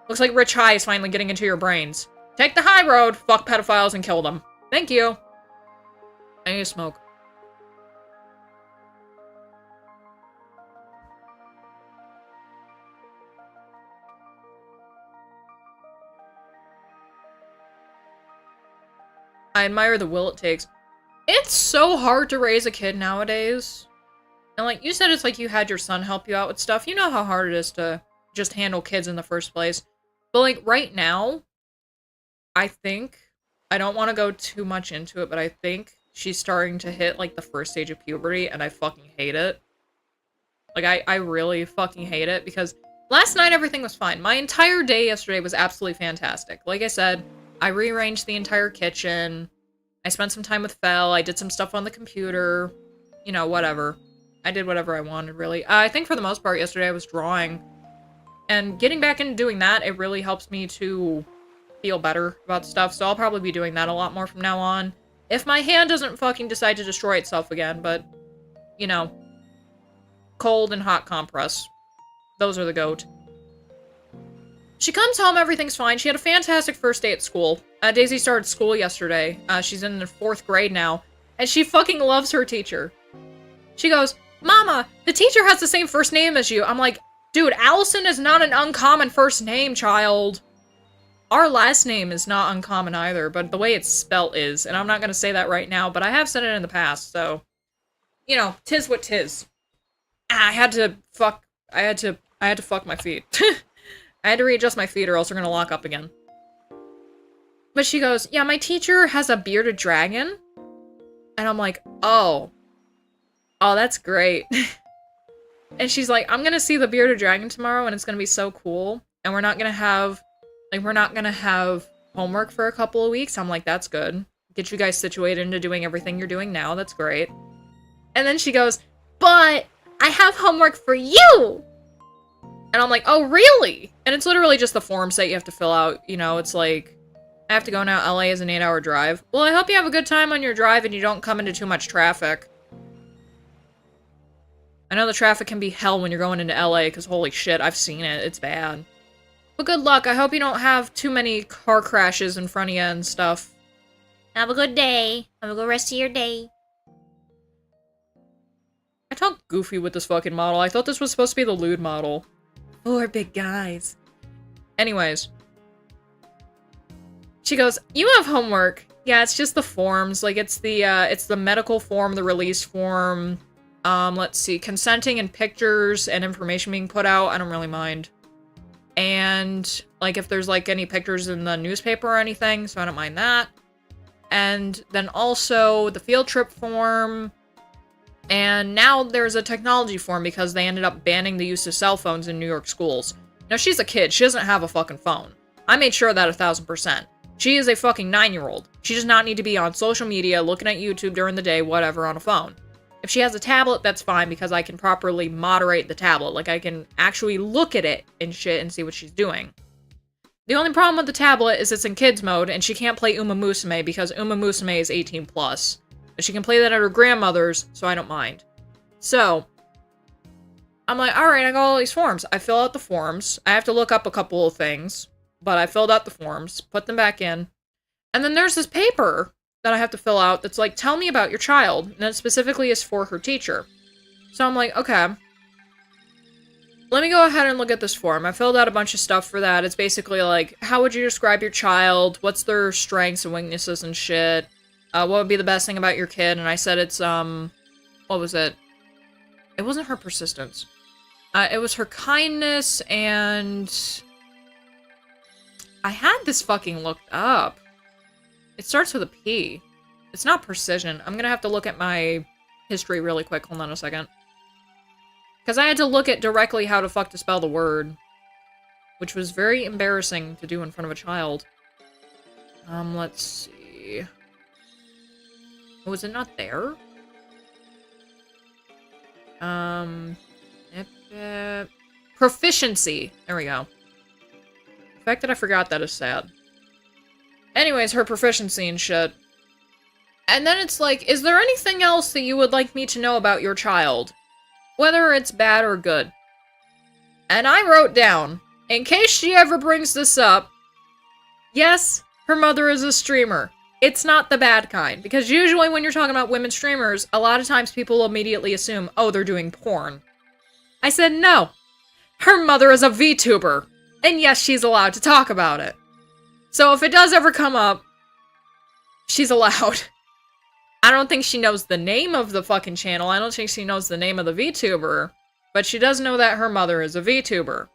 Looks like Rich High is finally getting into your brains. Take the high road, fuck pedophiles, and kill them. Thank you. I need to smoke. I admire the will it takes. It's so hard to raise a kid nowadays. And like, you said it's like you had your son help you out with stuff. You know how hard it is to just handle kids in the first place. But like, right now, I think, I don't want to go too much into it, but I think she's starting to hit like the first stage of puberty, and I fucking hate it. Like, I really fucking hate it, because last night everything was fine. My entire day yesterday was absolutely fantastic. Like I said, I rearranged the entire kitchen. I spent some time with Fel. I did some stuff on the computer. You know, whatever. I did whatever I wanted, really. I think for the most part yesterday I was drawing. And getting back into doing that, it really helps me to feel better about stuff. So I'll probably be doing that a lot more from now on. If my hand doesn't fucking decide to destroy itself again, but, you know, cold and hot compress. Those are the goat. She comes home, everything's fine. She had a fantastic first day at school. Daisy started school yesterday. She's in the 4th grade now. And she fucking loves her teacher. She goes, "Mama, the teacher has the same first name as you." I'm like, dude, Allison is not an uncommon first name, child. Our last name is not uncommon either, but the way it's spelt is. And I'm not gonna say that right now, but I have said it in the past, so... You know, 'tis what 'tis. I had to fuck my feet. I had to readjust my feet or else they're gonna lock up again. But she goes, "Yeah, my teacher has a bearded dragon." And I'm like, oh. Oh, that's great. And she's like, "I'm gonna see the bearded dragon tomorrow and it's gonna be so cool. And we're not gonna have homework for a couple of weeks." I'm like, that's good. Get you guys situated into doing everything you're doing now. That's great. And then she goes, "But I have homework for you!" And I'm like, oh, really? And it's literally just the forms that you have to fill out. You know, it's like, I have to go now. LA is an 8-hour drive. Well, I hope you have a good time on your drive and you don't come into too much traffic. I know the traffic can be hell when you're going into LA, because holy shit, I've seen it. It's bad. But good luck. I hope you don't have too many car crashes in front of you and stuff. Have a good day. Have a good rest of your day. I talk goofy with this fucking model. I thought this was supposed to be the lewd model. 4 big guys. Anyways. She goes, "You have homework." Yeah, it's just the forms. Like, it's the medical form, the release form. Let's see. Consenting and pictures and information being put out. I don't really mind. And, like, if there's, like, any pictures in the newspaper or anything, so I don't mind that. And then also the field trip form. And now there's a technology form because they ended up banning the use of cell phones in New York schools. Now, she's a kid. She doesn't have a fucking phone. I made sure of that 1000%. She is a fucking 9-year-old. She does not need to be on social media, looking at YouTube during the day, whatever, on a phone. If she has a tablet, that's fine because I can properly moderate the tablet. Like, I can actually look at it and shit and see what she's doing. The only problem with the tablet is it's in kids mode, and she can't play Uma Musume because Uma Musume is 18+. But she can play that at her grandmother's, so I don't mind. So, I'm like, alright, I got all these forms. I fill out the forms. I have to look up a couple of things, but I filled out the forms, put them back in. And then there's this paper that I have to fill out that's like, tell me about your child. And that specifically is for her teacher. So I'm like, okay. Let me go ahead and look at this form. I filled out a bunch of stuff for that. It's basically like, how would you describe your child? What's their strengths and weaknesses and shit? What would be the best thing about your kid? And I said it's, what was it? It wasn't her persistence. It was her kindness and... I had this fucking looked up. It starts with a P. It's not precision. I'm gonna have to look at my history really quick. Hold on a second. Because I had to look at directly how to fuck to spell the word. Which was very embarrassing to do in front of a child. Let's see... Was it not there? Proficiency. There we go. The fact that I forgot that is sad. Anyways, her proficiency and shit. And then it's like, is there anything else that you would like me to know about your child? Whether it's bad or good. And I wrote down, in case she ever brings this up, yes, her mother is a streamer. It's not the bad kind, because usually when you're talking about women streamers, a lot of times people immediately assume, oh, they're doing porn. I said, no. Her mother is a VTuber, and yes, she's allowed to talk about it. So if it does ever come up, she's allowed. I don't think she knows the name of the fucking channel, I don't think she knows the name of the VTuber, but she does know that her mother is a VTuber.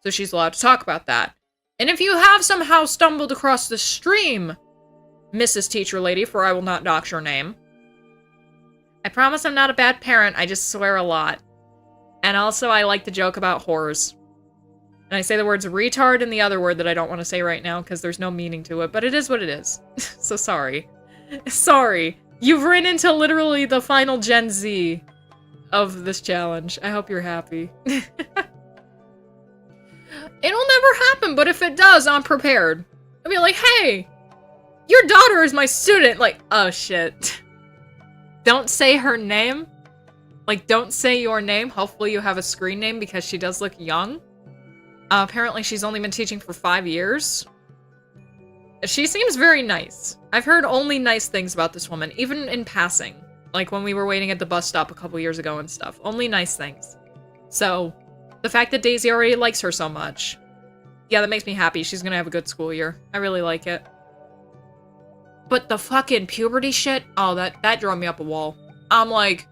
So she's allowed to talk about that. And if you have somehow stumbled across the stream, Mrs. Teacher Lady, for I will not dox your name. I promise I'm not a bad parent, I just swear a lot. And also, I like to joke about whores. And I say the words retard and the other word that I don't want to say right now, because there's no meaning to it, but it is what it is. So sorry. Sorry. You've ran into literally the final Gen Z of this challenge. I hope you're happy. It'll never happen, but if it does, I'm prepared. I'll be like, hey! Your daughter is my student! Like, oh shit. Don't say her name. Like, don't say your name. Hopefully you have a screen name because she does look young. Apparently she's only been teaching for 5 years. She seems very nice. I've heard only nice things about this woman, even in passing. Like when we were waiting at the bus stop a couple years ago and stuff. Only nice things. So, the fact that Daisy already likes her so much. Yeah, that makes me happy. She's gonna have a good school year. I really like it. But the fucking puberty shit, oh, that drove me up a wall. I'm like...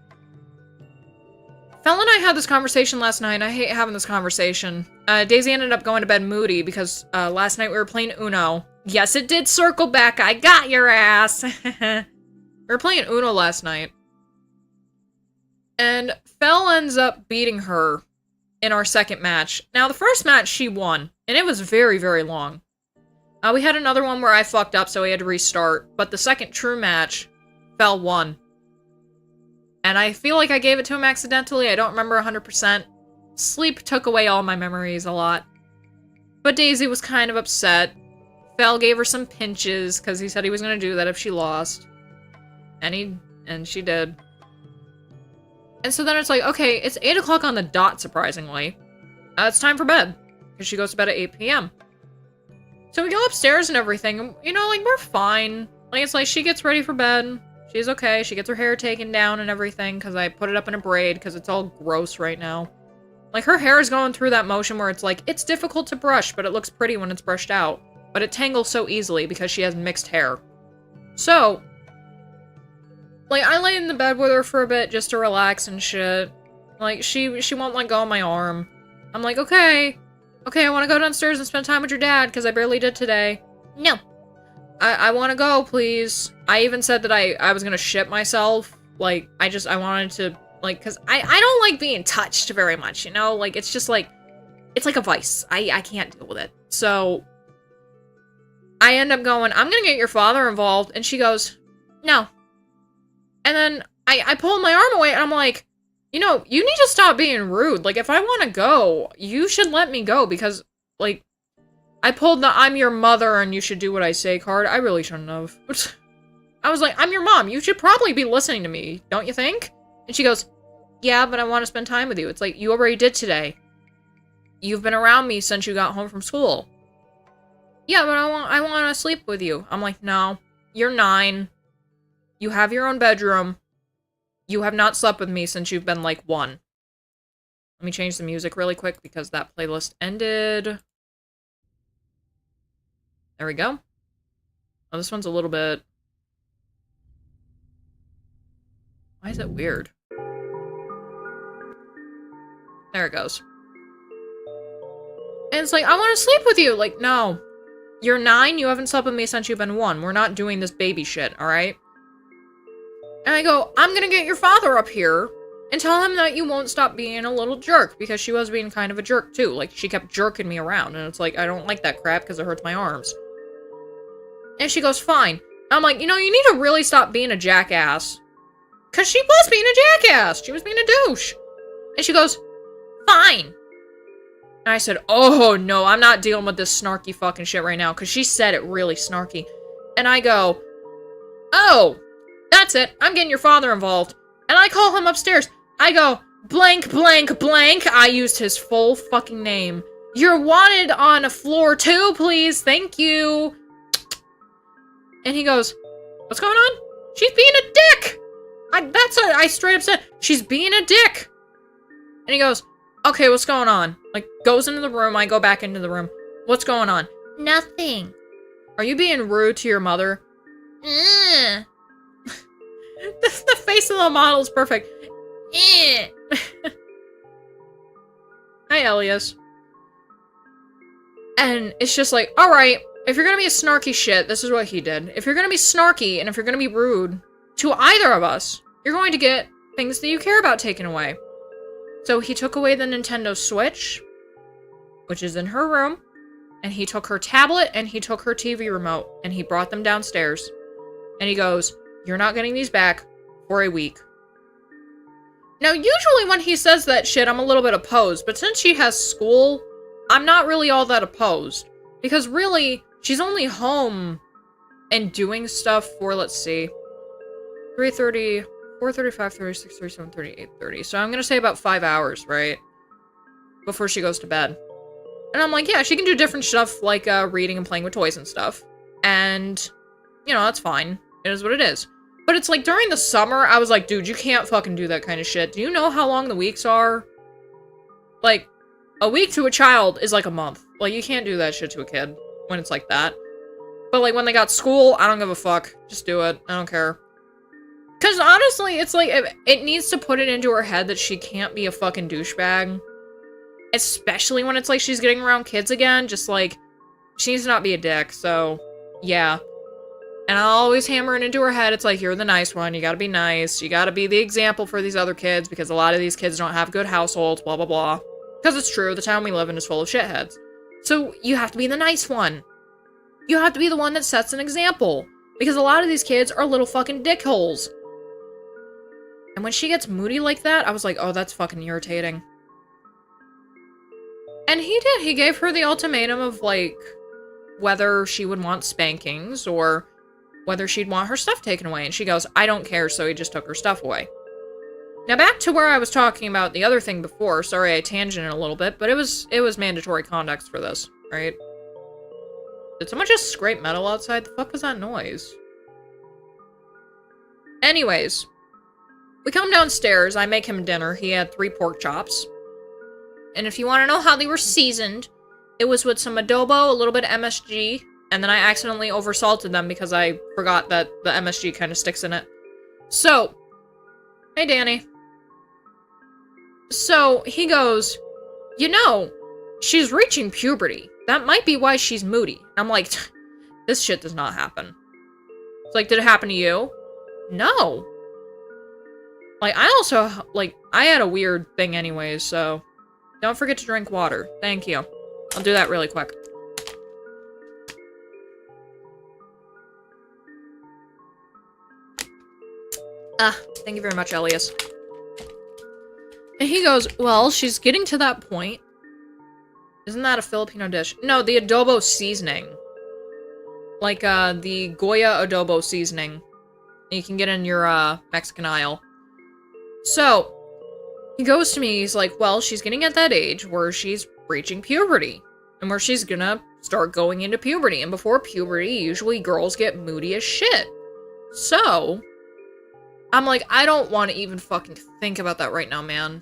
Fel and I had this conversation last night, and I hate having this conversation. Daisy ended up going to bed moody because last night we were playing Uno. Yes, it did circle back. I got your ass. We were playing Uno last night. And Fel ends up beating her in our second match. Now, the first match, she won. And it was very, very long. We had another one where I fucked up, so we had to restart. But the second true match, Fel won. And I feel like I gave it to him accidentally. I don't remember 100%. Sleep took away all my memories a lot. But Daisy was kind of upset. Fel gave her some pinches, because he said he was going to do that if she lost. And she did. And so then it's like, okay, it's 8 o'clock on the dot, surprisingly. It's time for bed. Because she goes to bed at 8 p.m. So we go upstairs and everything, and, you know, like, we're fine. Like, it's like, she gets ready for bed. She's okay. She gets her hair taken down and everything, because I put it up in a braid, because it's all gross right now. Like, her hair is going through that motion where it's like, it's difficult to brush, but it looks pretty when it's brushed out. But it tangles so easily because she has mixed hair. So, like, I lay in the bed with her for a bit just to relax and shit. Like, she won't let go of my arm. I'm like, okay, I want to go downstairs and spend time with your dad, because I barely did today. No. I want to go, please. I even said that I was gonna shit myself. Like, I wanted to, like, because I don't like being touched very much, you know? Like, it's just like, it's like a vice. I can't deal with it. So, I end up going, I'm gonna get your father involved, and she goes, no. And then I pull my arm away, and I'm like, you know, you need to stop being rude. Like, if I want to go, you should let me go, because, like, I pulled the I'm your mother and you should do what I say card. I really shouldn't have. I was like, I'm your mom. You should probably be listening to me, don't you think? And she goes, yeah, but I want to spend time with you. It's like, you already did today. You've been around me since you got home from school. Yeah, but I want to sleep with you. I'm like, no, you're 9. You have your own bedroom. You have not slept with me since you've been like 1. Let me change the music really quick because that playlist ended. There we go. Oh, this one's a little bit... Why is it weird? There it goes. And it's like, I want to sleep with you! Like, no. You're 9, you haven't slept with me since you've been 1. We're not doing this baby shit, alright? And I go, I'm gonna get your father up here and tell him that you won't stop being a little jerk, because she was being kind of a jerk, too. Like, she kept jerking me around, and it's like, I don't like that crap because it hurts my arms. And she goes, fine. I'm like, you know, you need to really stop being a jackass. Because she was being a jackass. She was being a douche. And she goes, fine. And I said, oh, no, I'm not dealing with this snarky fucking shit right now. Because she said it really snarky. And I go, oh, that's it. I'm getting your father involved. And I call him upstairs. I go, blank, blank, blank. I used his full fucking name. You're wanted on floor 2, please. Thank you. And he goes, What's going on? She's being a dick! I straight up said, she's being a dick! And he goes, okay, what's going on? Like, goes into the room, I go back into the room. What's going on? Nothing. Are you being rude to your mother? The face of the model is perfect. Hi, Elias. And it's just like, alright, if you're gonna be a snarky shit, this is what he did. If you're gonna be snarky, and if you're gonna be rude to either of us, you're going to get things that you care about taken away. So he took away the Nintendo Switch, which is in her room, and he took her tablet, and he took her TV remote, and he brought them downstairs. And he goes, you're not getting these back for a week. Now, usually when he says that shit, I'm a little bit opposed, but since she has school, I'm not really all that opposed. Because really, she's only home and doing stuff for, let's see, 3:30, 4:30, 5:30, 6:30, 7:30, 8:30. So I'm gonna say about 5 hours, right? Before she goes to bed. And I'm like, yeah, she can do different stuff like reading and playing with toys and stuff. And, you know, that's fine. It is what it is. But it's like during the summer, I was like, dude, you can't fucking do that kind of shit. Do you know how long the weeks are? Like, a week to a child is like a month. Like, you can't do that shit to a kid when it's like that. But like when they got school, I don't give a fuck. Just do it. I don't care. Because honestly, it's like, it needs to put it into her head that she can't be a fucking douchebag. Especially when it's like she's getting around kids again. Just like, she needs to not be a dick. So, yeah. And I'll always hammer it into her head. It's like, you're the nice one. You gotta be nice. You gotta be the example for these other kids because a lot of these kids don't have good households, blah, blah, blah. Because it's true, the town we live in is full of shitheads. So, you have to be the nice one. You have to be the one that sets an example. Because a lot of these kids are little fucking dickholes. And when she gets moody like that, I was like, oh, that's fucking irritating. And he did. He gave her the ultimatum of, like, whether she would want spankings or whether she'd want her stuff taken away. And she goes, I don't care, so he just took her stuff away. Now, back to where I was talking about the other thing before. Sorry, I tangented a little bit, but it was mandatory context for this, right? Did someone just scrape metal outside? The fuck was that noise? Anyways, we come downstairs. I make him dinner. He had 3 pork chops. And if you want to know how they were seasoned, it was with some adobo, a little bit of MSG, and then I accidentally oversalted them because I forgot that the MSG kind of sticks in it. So, hey Danny. So, he goes, you know, she's reaching puberty. That might be why she's moody. I'm like, this shit does not happen. It's like, did it happen to you? No. Like, I also, like, I had a weird thing anyways, so don't forget to drink water. Thank you. I'll do that really quick. Thank you very much, Elias. And he goes, well, she's getting to that point. Isn't that a Filipino dish? No, the adobo seasoning. Like, the Goya adobo seasoning. You can get in your, Mexican aisle. So, he goes to me, he's like, well, she's getting at that age where she's reaching puberty. And where she's gonna start going into puberty. And before puberty, usually girls get moody as shit. So, I'm like, I don't want to even fucking think about that right now, man.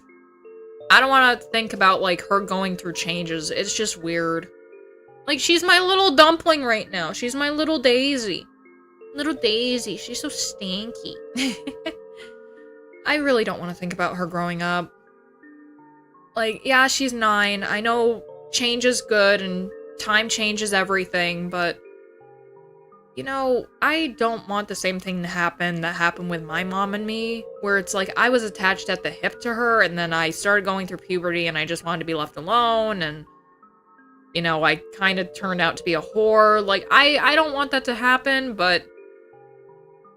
I don't want to think about, like, her going through changes. It's just weird. Like, she's my little dumpling right now. She's my little Daisy. Little Daisy. She's so stinky. I really don't want to think about her growing up. Like, yeah, she's 9. I know change is good and time changes everything, but you know, I don't want the same thing to happen that happened with my mom and me, where it's like I was attached at the hip to her, and then I started going through puberty, and I just wanted to be left alone, and, you know, I kind of turned out to be a whore. Like, I don't want that to happen, but,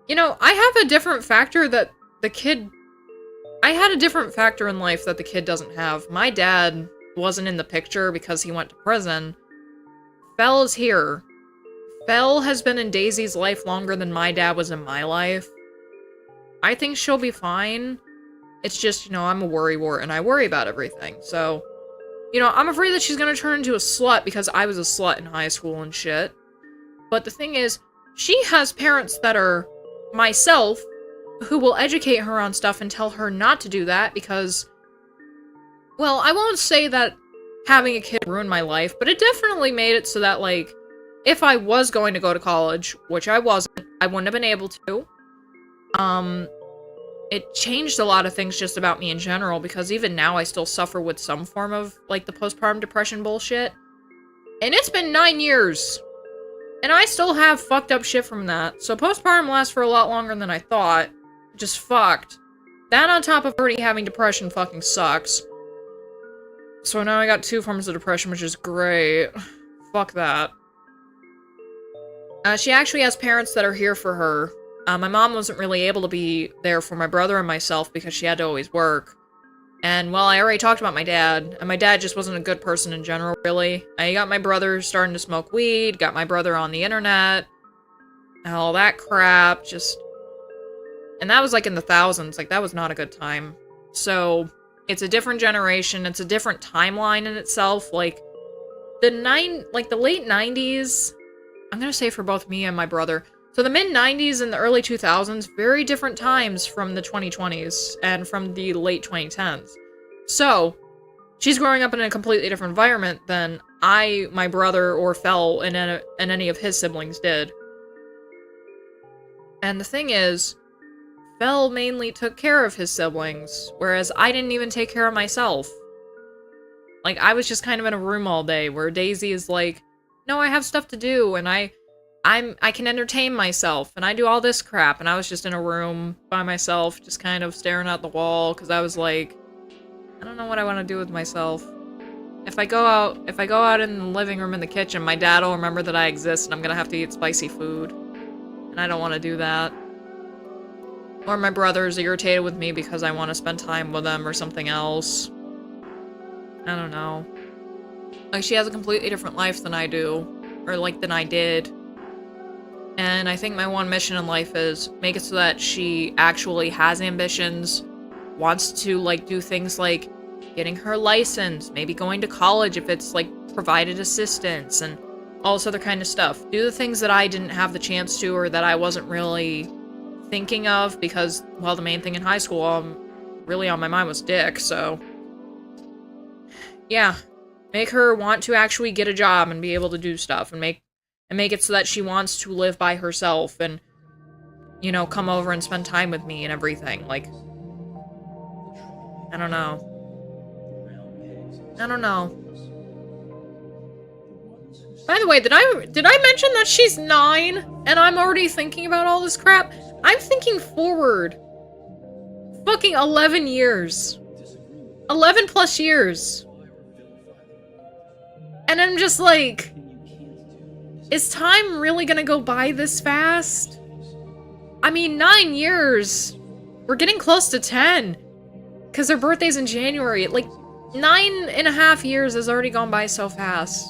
you know, I have a different factor that the kid... I had a different factor in life that the kid doesn't have. My dad wasn't in the picture because he went to prison. Fell is here. Belle has been in Daisy's life longer than my dad was in my life. I think she'll be fine. It's just, you know, I'm a worrywart and I worry about everything. So, you know, I'm afraid that she's gonna turn into a slut because I was a slut in high school and shit. But the thing is, she has parents that are myself, who will educate her on stuff and tell her not to do that because, well, I won't say that having a kid ruined my life, but it definitely made it so that, like, if I was going to go to college, which I wasn't, I wouldn't have been able to. It changed a lot of things just about me in general, because even now I still suffer with some form of, like, the postpartum depression bullshit. And it's been 9 years. And I still have fucked up shit from that. So postpartum lasts for a lot longer than I thought. Just fucked. That on top of already having depression fucking sucks. So now I got 2 forms of depression, which is great. Fuck that. She actually has parents that are here for her. My mom wasn't really able to be there for my brother and myself because she had to always work. And, well, I already talked about my dad, and my dad just wasn't a good person in general, really. I got my brother starting to smoke weed, got my brother on the internet, and all that crap, just... And that was, like, in the thousands, like, that was not a good time. So, it's a different generation, it's a different timeline in itself, like, the late 90s, I'm gonna say for both me and my brother, so the mid-90s and the early 2000s, very different times from the 2020s and from the late 2010s. So, she's growing up in a completely different environment than my brother, or Fel, and any of his siblings did. And the thing is, Fel mainly took care of his siblings, whereas I didn't even take care of myself. Like, I was just kind of in a room all day, where Daisy is like, no, I have stuff to do, and I can entertain myself, and I do all this crap, and I was just in a room by myself, just kind of staring at the wall, because I was like, I don't know what I want to do with myself. If I go out in the living room, in the kitchen, my dad will remember that I exist, and I'm gonna have to eat spicy food. And I don't want to do that. Or my brother's irritated with me because I want to spend time with them, or something else. I don't know. Like, she has a completely different life than I do. Or, like, than I did. And I think my one mission in life is make it so that she actually has ambitions, wants to, like, do things like getting her license, maybe going to college if it's, like, provided assistance, and all this other kind of stuff. Do the things that I didn't have the chance to, or that I wasn't really thinking of, because, well, the main thing in high school, really on my mind was dick, so... Yeah. Make her want to actually get a job and be able to do stuff, and make it so that she wants to live by herself and, you know, come over and spend time with me and everything. Like, I don't know. I don't know. By the way, did I mention that she's 9 and I'm already thinking about all this crap? I'm thinking forward. Fucking 11 years. 11 plus years. And I'm just like, is time really gonna go by this fast? I mean, 9 years. We're getting close to 10. Because her birthday's in January. Like, 9.5 years has already gone by so fast.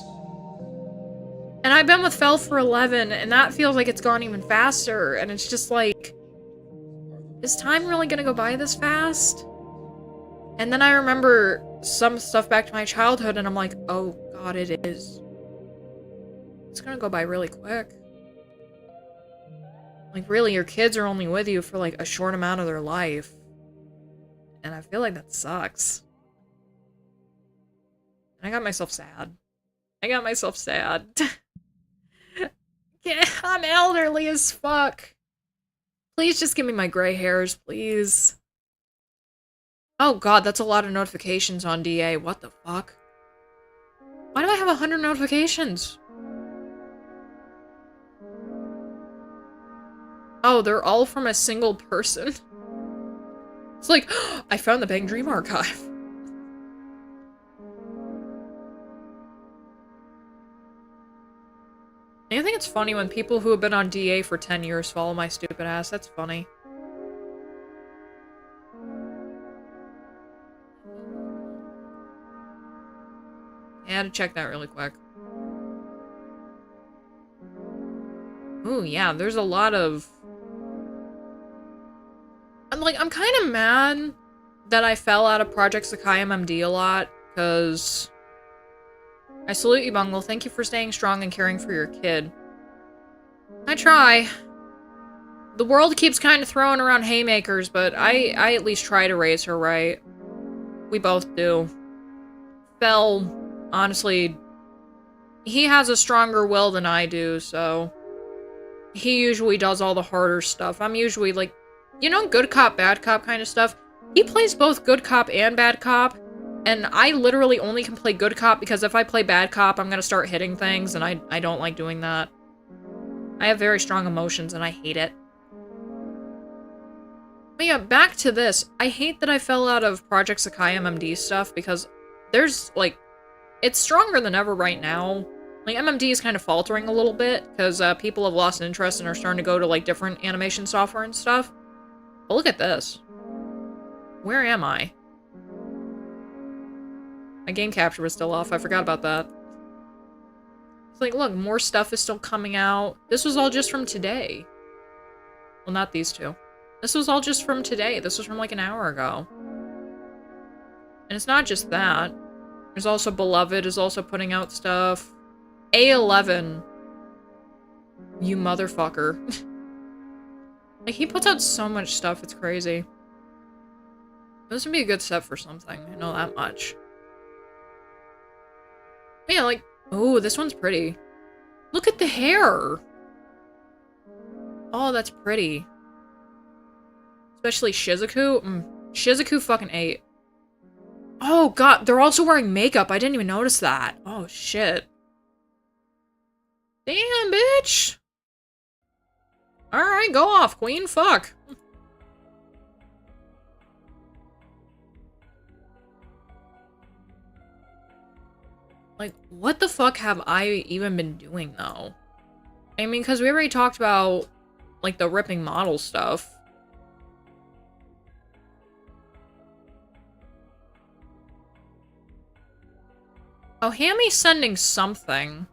And I've been with Fel for 11, and that feels like it's gone even faster. And it's just like, is time really gonna go by this fast? And then I remember some stuff back to my childhood, and I'm like, oh god, it is. It's gonna go by really quick. Like, really, your kids are only with you for, like, a short amount of their life. And I feel like that sucks. And I got myself sad. Yeah, I'm elderly as fuck. Please just give me my gray hairs, please. Oh god, that's a lot of notifications on DA. What the fuck? Why do I have 100 notifications? Oh, they're all from a single person? It's like, I found the Bang Dream archive. I think it's funny when people who have been on DA for 10 years follow my stupid ass. That's funny. I had to check that really quick. Ooh, yeah, there's a lot of... I'm kind of mad that I fell out of Project Sakai MMD a lot, because... I salute you, Bungle. Thank you for staying strong and caring for your kid. I try. The world keeps kind of throwing around haymakers, but I at least try to raise her right. We both do. Fel, honestly, he has a stronger will than I do, so... He usually does all the harder stuff. I'm usually like, you know, good cop, bad cop kind of stuff? He plays both good cop and bad cop, and I literally only can play good cop because if I play bad cop, I'm gonna start hitting things, and I don't like doing that. I have very strong emotions, and I hate it. But yeah, back to this. I hate that I fell out of Project Sakai MMD stuff, because there's, like, it's stronger than ever right now. Like, MMD is kind of faltering a little bit, because people have lost interest and are starting to go to, like, different animation software and stuff. But look at this. Where am I? My game capture was still off. I forgot about that. It's like, look, more stuff is still coming out. This was all just from today. Well, not these two. This was all just from today. This was from, like, an hour ago. And it's not just that. There's also Beloved is also putting out stuff. A11. You motherfucker. Like, he puts out so much stuff, it's crazy. This would be a good set for something, I know that much. But yeah, like, oh, this one's pretty. Look at the hair! Oh, that's pretty. Especially Shizuku. Shizuku fucking ate. Oh god, they're also wearing makeup, I didn't even notice that. Oh shit. Damn, bitch! Alright, go off, queen, fuck. Like, what the fuck have I even been doing, though? I mean, because we already talked about, like, the ripping model stuff. Oh, Hammy's sending something.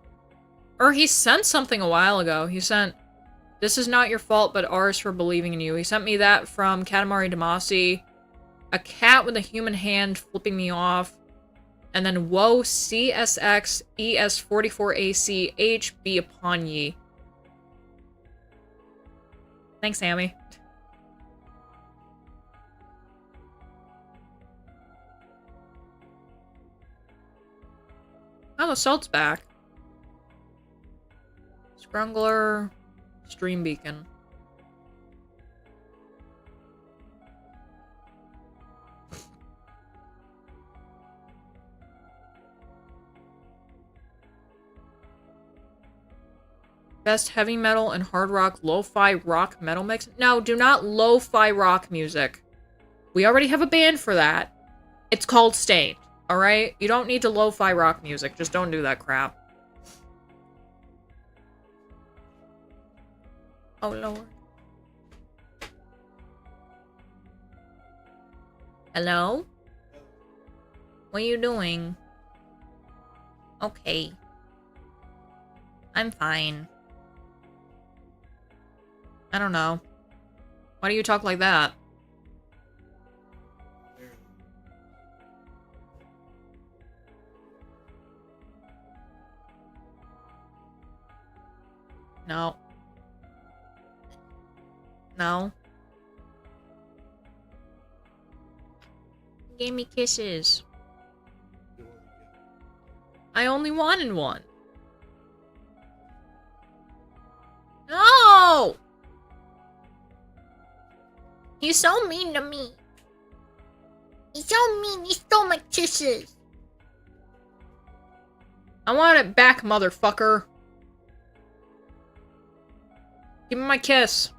Or he sent something a while ago. He sent, "This is not your fault, but ours for believing in you." He sent me that from Katamari Damacy. A cat with a human hand flipping me off. And then, "Whoa, CSX ES44AC HB upon ye." Thanks, Sammy. Oh, Assault's back. Scrungler, Stream Beacon. Best heavy metal and hard rock, lo-fi rock metal mix? No, do not lo-fi rock music. We already have a band for that. It's called Stained, alright? You don't need to lo-fi rock music. Just don't do that crap. Oh, Lord. Hello? What are you doing? Okay. I'm fine. I don't know. Why do you talk like that? No. No. You gave me kisses. I only wanted one. No! He's so mean to me. He's so mean. He stole my kisses. I want it back, motherfucker. Give me my kiss.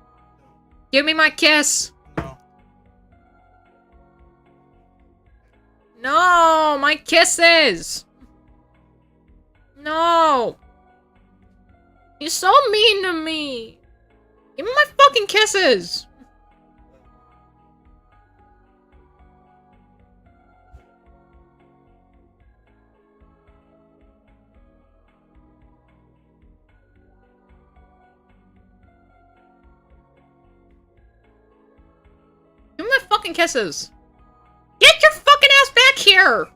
Give me my kiss. No. No, my kisses. No. He's so mean to me. Give me my fucking kisses. Give me my fucking kisses. Get your fucking ass back here.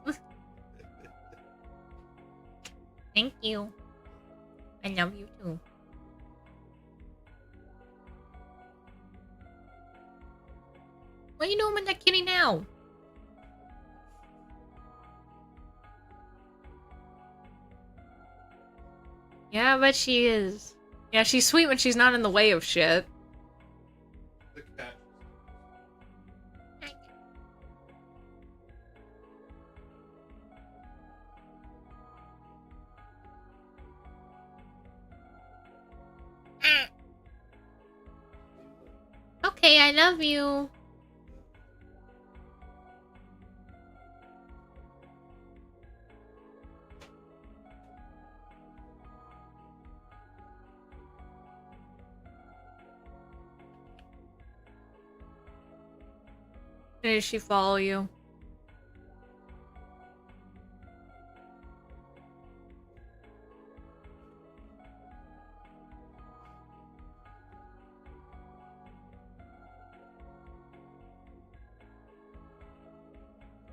Thank you. I love you too. What are you doing with that kitty now? Yeah, but she is. Yeah, she's sweet when she's not in the way of shit. The cat. Okay, I love you. Did she follow you?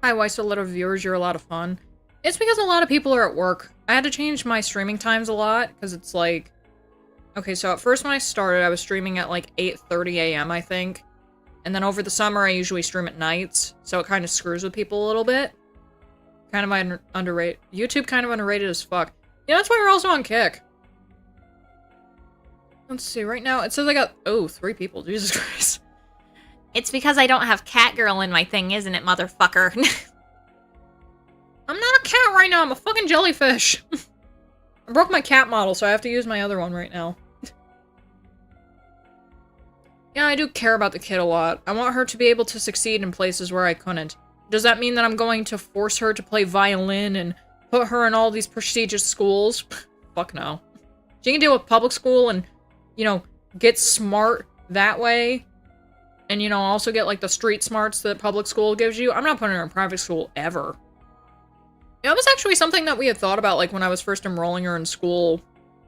Hi, why so little viewers? You're a lot of fun. It's because a lot of people are at work. I had to change my streaming times a lot, because it's like... Okay, so at first when I started, I was streaming at like 8:30 a.m., I think. And then over the summer, I usually stream at nights, so it kind of screws with people a little bit. Kind of underrated. YouTube kind of underrated as fuck. Yeah, that's why we're also on Kick. Let's see, right now, it says I got... Oh, 3 people. Jesus Christ. It's because I don't have Catgirl in my thing, isn't it, motherfucker? I'm not a cat right now, I'm a fucking jellyfish. I broke my cat model, so I have to use my other one right now. Yeah, I do care about the kid a lot. I want her to be able to succeed in places where I couldn't. Does that mean that I'm going to force her to play violin and put her in all these prestigious schools? Fuck no. She can deal with public school and, you know, get smart that way. And, you know, also get, like, the street smarts that public school gives you. I'm not putting her in private school ever. Yeah, that was actually something that we had thought about, like, when I was first enrolling her in school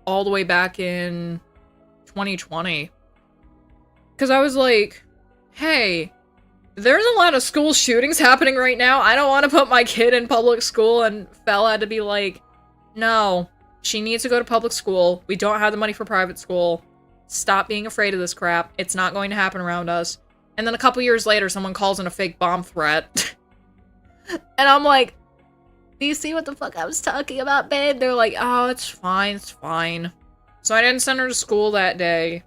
all the way back in 2020. Because I was like, hey, there's a lot of school shootings happening right now. I don't want to put my kid in public school. And Fel had to be like, no, she needs to go to public school. We don't have the money for private school. Stop being afraid of this crap. It's not going to happen around us. And then a couple years later, someone calls in a fake bomb threat. And I'm like, do you see what the fuck I was talking about, babe? They're like, oh, it's fine, it's fine. So I didn't send her to school that day.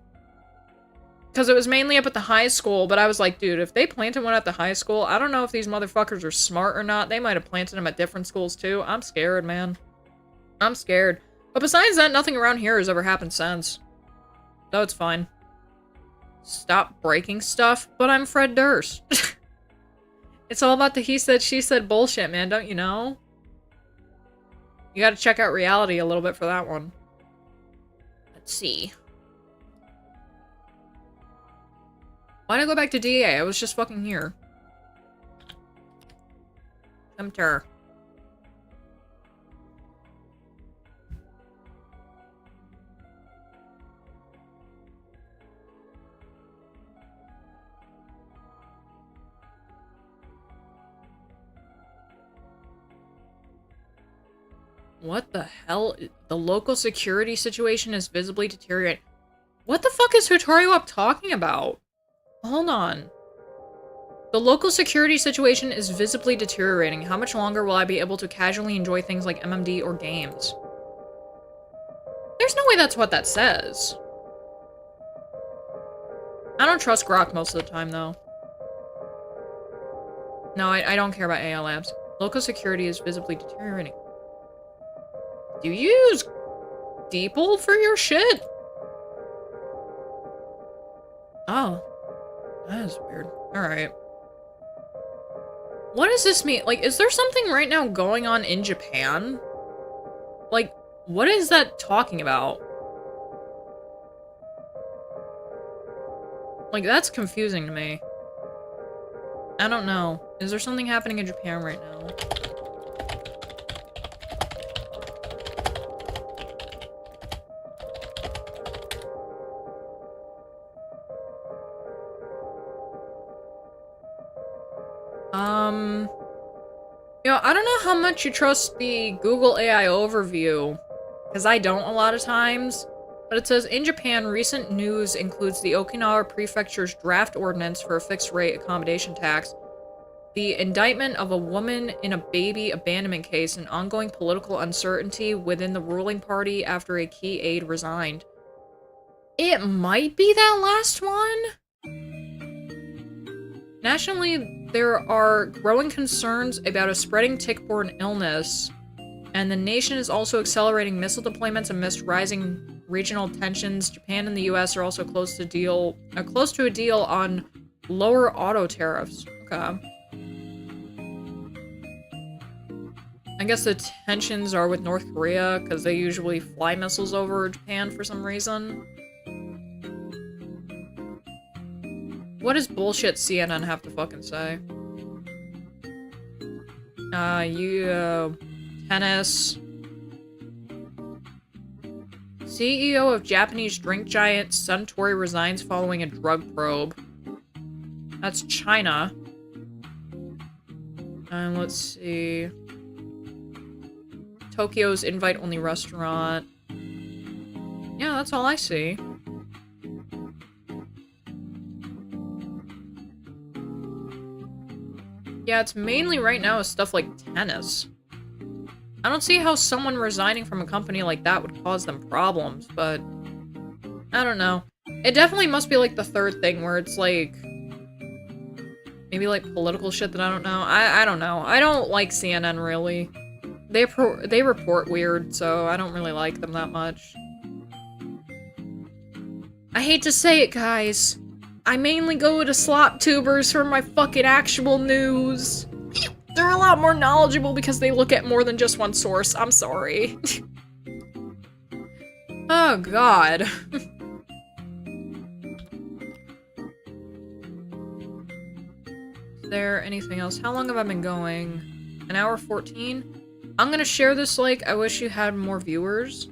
Because it was mainly up at the high school, but I was like, dude, if they planted one at the high school, I don't know if these motherfuckers are smart or not. They might have planted them at different schools too. I'm scared, man. I'm scared. But besides that, nothing around here has ever happened since. So it's fine. Stop breaking stuff, but I'm Fred Durst. It's all about the he said, she said bullshit, man, don't you know? You gotta check out reality a little bit for that one. Let's see. Why'd I go back to DA? I was just fucking here. Tempter. What the hell? The local security situation is visibly deteriorating. What the fuck is Hutorio up talking about? Hold on. The local security situation is visibly deteriorating. How much longer will I be able to casually enjoy things like MMD or games? There's no way that's what that says. I don't trust Grok most of the time, though. No, I don't care about AI Labs. Local security is visibly deteriorating. Do you use DeepL for your shit? Oh. That is weird. Alright. What does this mean? Like, is there something right now going on in Japan? Like, what is that talking about? Like, that's confusing to me. I don't know. Is there something happening in Japan right now? You know, I don't know how much you trust the Google AI overview, because I don't a lot of times, But it says, in Japan, recent news includes the Okinawa Prefecture's draft ordinance for a fixed-rate accommodation tax, the indictment of a woman in a baby abandonment case, and ongoing political uncertainty within the ruling party after a key aide resigned. It might be that last one? Nationally, there are growing concerns about a spreading tick-borne illness, and the nation is also accelerating missile deployments amidst rising regional tensions. Japan and the US are also close to a deal on lower auto tariffs. Okay. I guess the tensions are with North Korea, because they usually fly missiles over Japan for some reason. What does bullshit CNN have to fucking say? Tennis. CEO of Japanese drink giant Suntory resigns following a drug probe. That's China. And let's see. Tokyo's invite-only restaurant. Yeah, that's all I see. Yeah, it's mainly right now is stuff like tennis. I don't see how someone resigning from a company like that would cause them problems, but I don't know. It definitely must be like the third thing where it's like maybe like political shit that I don't know. I don't know. I don't like CNN really. They report weird, so I don't really like them that much. I hate to say it, guys. I mainly go to slop tubers for my fucking actual news. They're a lot more knowledgeable because they look at more than just one source. I'm sorry. Oh, God. Is there anything else? How long have I been going? An hour 14? I'm gonna share this like, I wish you had more viewers.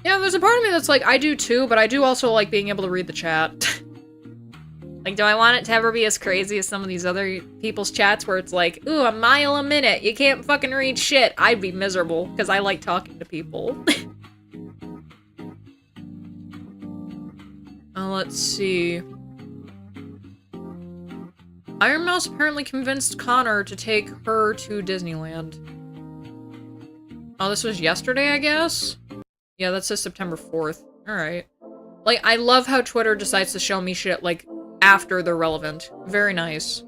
Yeah, there's a part of me that's like, I do too, but I do also like being able to read the chat. Like, do I want it to ever be as crazy as some of these other people's chats where it's like, ooh, a mile a minute, you can't fucking read shit? I'd be miserable, because I like talking to people. Let's see. Iron Mouse apparently convinced Connor to take her to Disneyland. Oh, this was yesterday, I guess? Yeah, that says September 4th. Alright. Like, I love how Twitter decides to show me shit, like, after they're relevant. Very nice.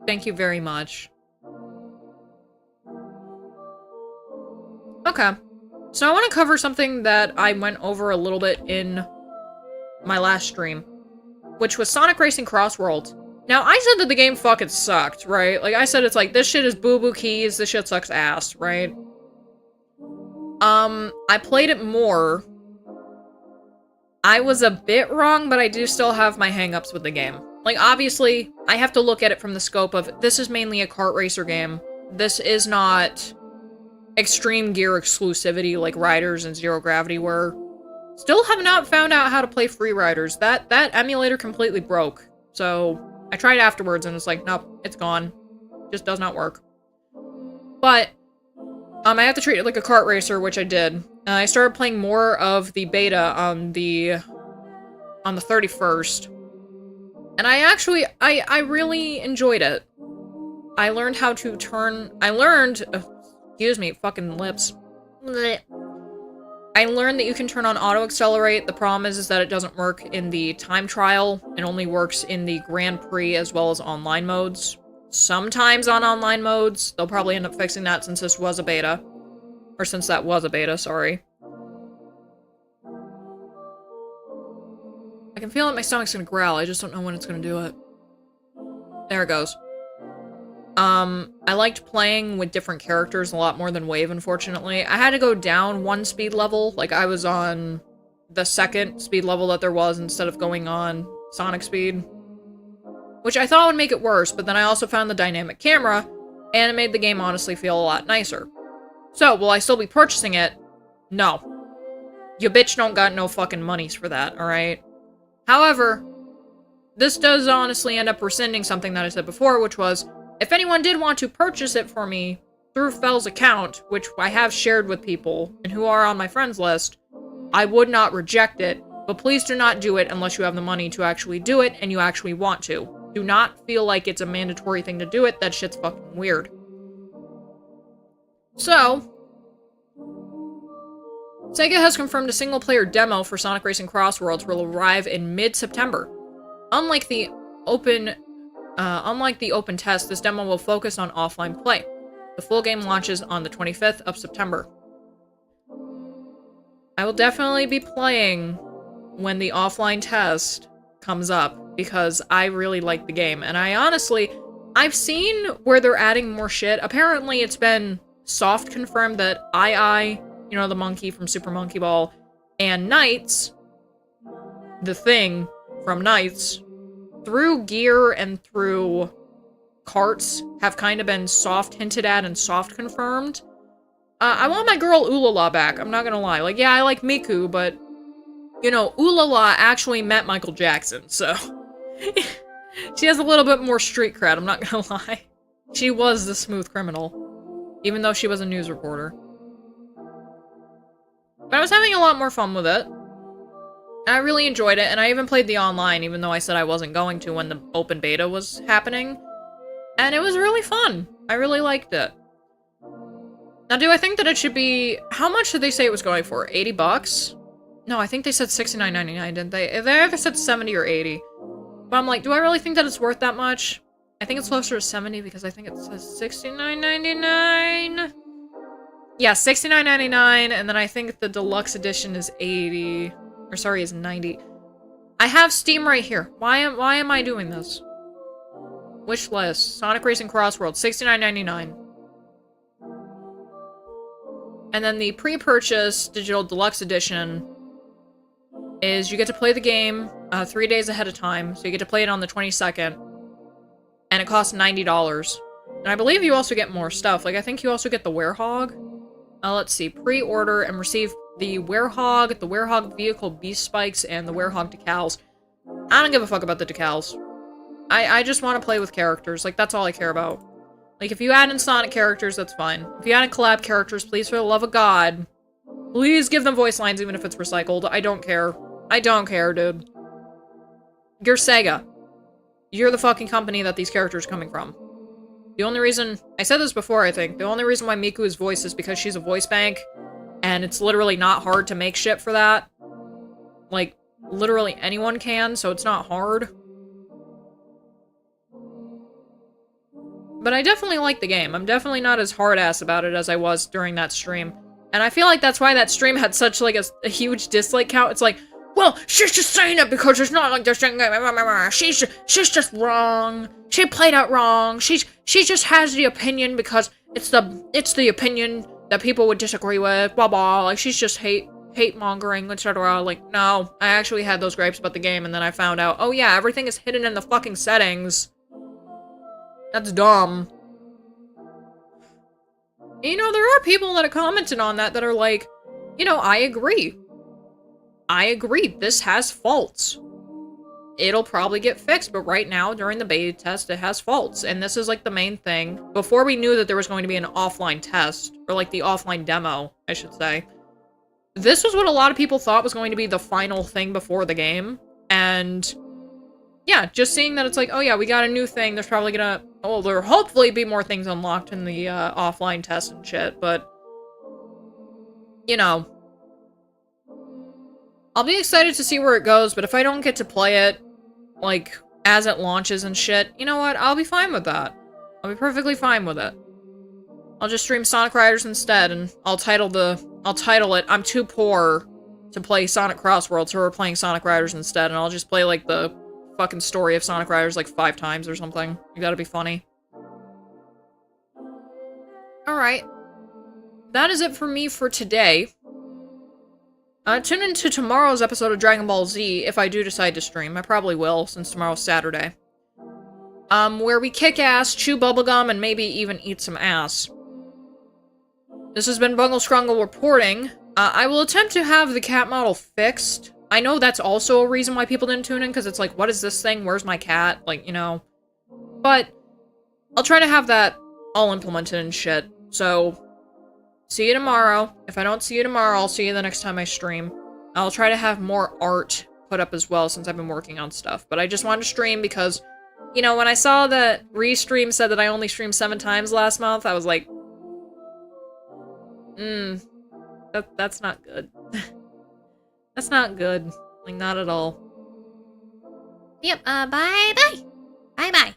Thank you very much. Okay. So I want to cover something that I went over a little bit in my last stream, which was Sonic Racing Cross Worlds. Now, I said that the game fucking sucked, right? Like, I said it's like, this shit is boo-boo keys, this shit sucks ass, right? I played it more. I was a bit wrong, but I do still have my hang-ups with the game. Like, obviously, I have to look at it from the scope of, this is mainly a kart racer game. This is not extreme gear exclusivity like Riders and Zero Gravity were. Still have not found out how to play Free Riders. That emulator completely broke. So, I tried afterwards and it's like, nope, it's gone. Just does not work. But, I have to treat it like a kart racer, which I did. I started playing more of the beta on the 31st. And I really enjoyed it. I learned how to turn, excuse me, fucking lips. Blech. I learned that you can turn on auto accelerate. The problem is that it doesn't work in the time trial. It only works in the Grand Prix as well as online modes. Sometimes on online modes. They'll probably end up fixing that since this was a beta. Or since that was a beta, sorry. I can feel like my stomach's gonna growl, I just don't know when it's gonna do it. There it goes. I liked playing with different characters a lot more than Wave, unfortunately. I had to go down one speed level, like I was on the second speed level that there was instead of going on Sonic speed. Which I thought would make it worse, but then I also found the dynamic camera, and it made the game honestly feel a lot nicer. So, will I still be purchasing it? No. You bitch don't got no fucking monies for that, alright? However, this does honestly end up rescinding something that I said before, which was, if anyone did want to purchase it for me through Fell's account, which I have shared with people, and who are on my friends list, I would not reject it, but please do not do it unless you have the money to actually do it and you actually want to. Do not feel like it's a mandatory thing to do it. That shit's fucking weird. So, Sega has confirmed a single-player demo for Sonic Racing Cross Worlds will arrive in mid-September. Unlike the open test, this demo will focus on offline play. The full game launches on the 25th of September. I will definitely be playing when the offline test comes up, because I really like the game. And I've seen where they're adding more shit. Apparently it's been soft confirmed that you know, the monkey from Super Monkey Ball, and Knights, the thing from Knights, through gear and through carts, have kind of been soft hinted at and soft confirmed. I want my girl Ulala back, I'm not gonna lie. Like, yeah, I like Miku, but, you know, Ulala actually met Michael Jackson, so... she has a little bit more street cred, I'm not gonna lie. She was the smooth criminal, even though she was a news reporter. But I was having a lot more fun with it. And I really enjoyed it, and I even played the online, even though I said I wasn't going to when the open beta was happening. And it was really fun. I really liked it. Now, do I think that it should be... How much did they say it was going for? 80 bucks? No, I think they said $69.99, didn't they? They either said 70 or 80. But I'm like, do I really think that it's worth that much? I think it's closer to 70 because I think it says $69.99. Yeah, $69.99, and then I think the deluxe edition is 80. Or sorry, is 90. I have Steam right here. Why am I doing this? Wish list. Sonic Racing Cross Worlds, $69.99. And then the pre-purchase digital deluxe edition is you get to play the game 3 days ahead of time. So you get to play it on the 22nd. And it costs $90. And I believe you also get more stuff. Like, I think you also get the Werehog. Let's see. Pre-order and receive the Werehog vehicle beast spikes, and the Werehog decals. I don't give a fuck about the decals. I just want to play with characters. Like, that's all I care about. Like, if you add in Sonic characters, that's fine. If you add in collab characters, please, for the love of God, please give them voice lines even if it's recycled. I don't care. I don't care, dude. You're Sega. You're the fucking company that these characters are coming from. The only reason... I said this before, I think. The only reason why Miku is voiced is because she's a voice bank, and it's literally not hard to make shit for that. Like, literally anyone can, so it's not hard. But I definitely like the game. I'm definitely not as hard-ass about it as I was during that stream. And I feel like that's why that stream had such, like, a huge dislike count. It's like, well, she's just saying it because it's not like they're saying she's just wrong. She played out wrong. She just has the opinion because it's the opinion that people would disagree with. Blah blah. Like, she's just hate mongering, etc. Like, no, I actually had those gripes about the game, and then I found out, oh yeah, everything is hidden in the fucking settings. That's dumb. You know, there are people that have commented on that are like, you know, I agree. I agree, this has faults. It'll probably get fixed, but right now, during the beta test, it has faults. And this is, like, the main thing. Before we knew that there was going to be an offline test, or, like, the offline demo, I should say, this was what a lot of people thought was going to be the final thing before the game. And, yeah, just seeing that it's like, oh yeah, we got a new thing, there's probably gonna... Oh, there'll hopefully be more things unlocked in the, offline test and shit, but... You know... I'll be excited to see where it goes, but if I don't get to play it, like, as it launches and shit, you know what? I'll be fine with that. I'll be perfectly fine with it. I'll just stream Sonic Riders instead, and I'll title it, I'm too poor to play Sonic Cross Worlds, so we're playing Sonic Riders instead, and I'll just play, like, the fucking story of Sonic Riders, like, 5 times or something. You gotta be funny. Alright. That is it for me for today. Tune into tomorrow's episode of Dragon Ball Z if I do decide to stream. I probably will, since tomorrow's Saturday. Where we kick ass, chew bubblegum, and maybe even eat some ass. This has been Bungle Scrungle reporting. I will attempt to have the cat model fixed. I know that's also a reason why people didn't tune in, because it's like, what is this thing? Where's my cat? Like, you know. But, I'll try to have that all implemented and shit. So... see you tomorrow. If I don't see you tomorrow, I'll see you the next time I stream. I'll try to have more art put up as well since I've been working on stuff. But I just wanted to stream because, you know, when I saw that Restream said that I only streamed 7 times last month, I was like, that's not good. That's not good. Like, not at all. Yep, bye-bye. Bye-bye.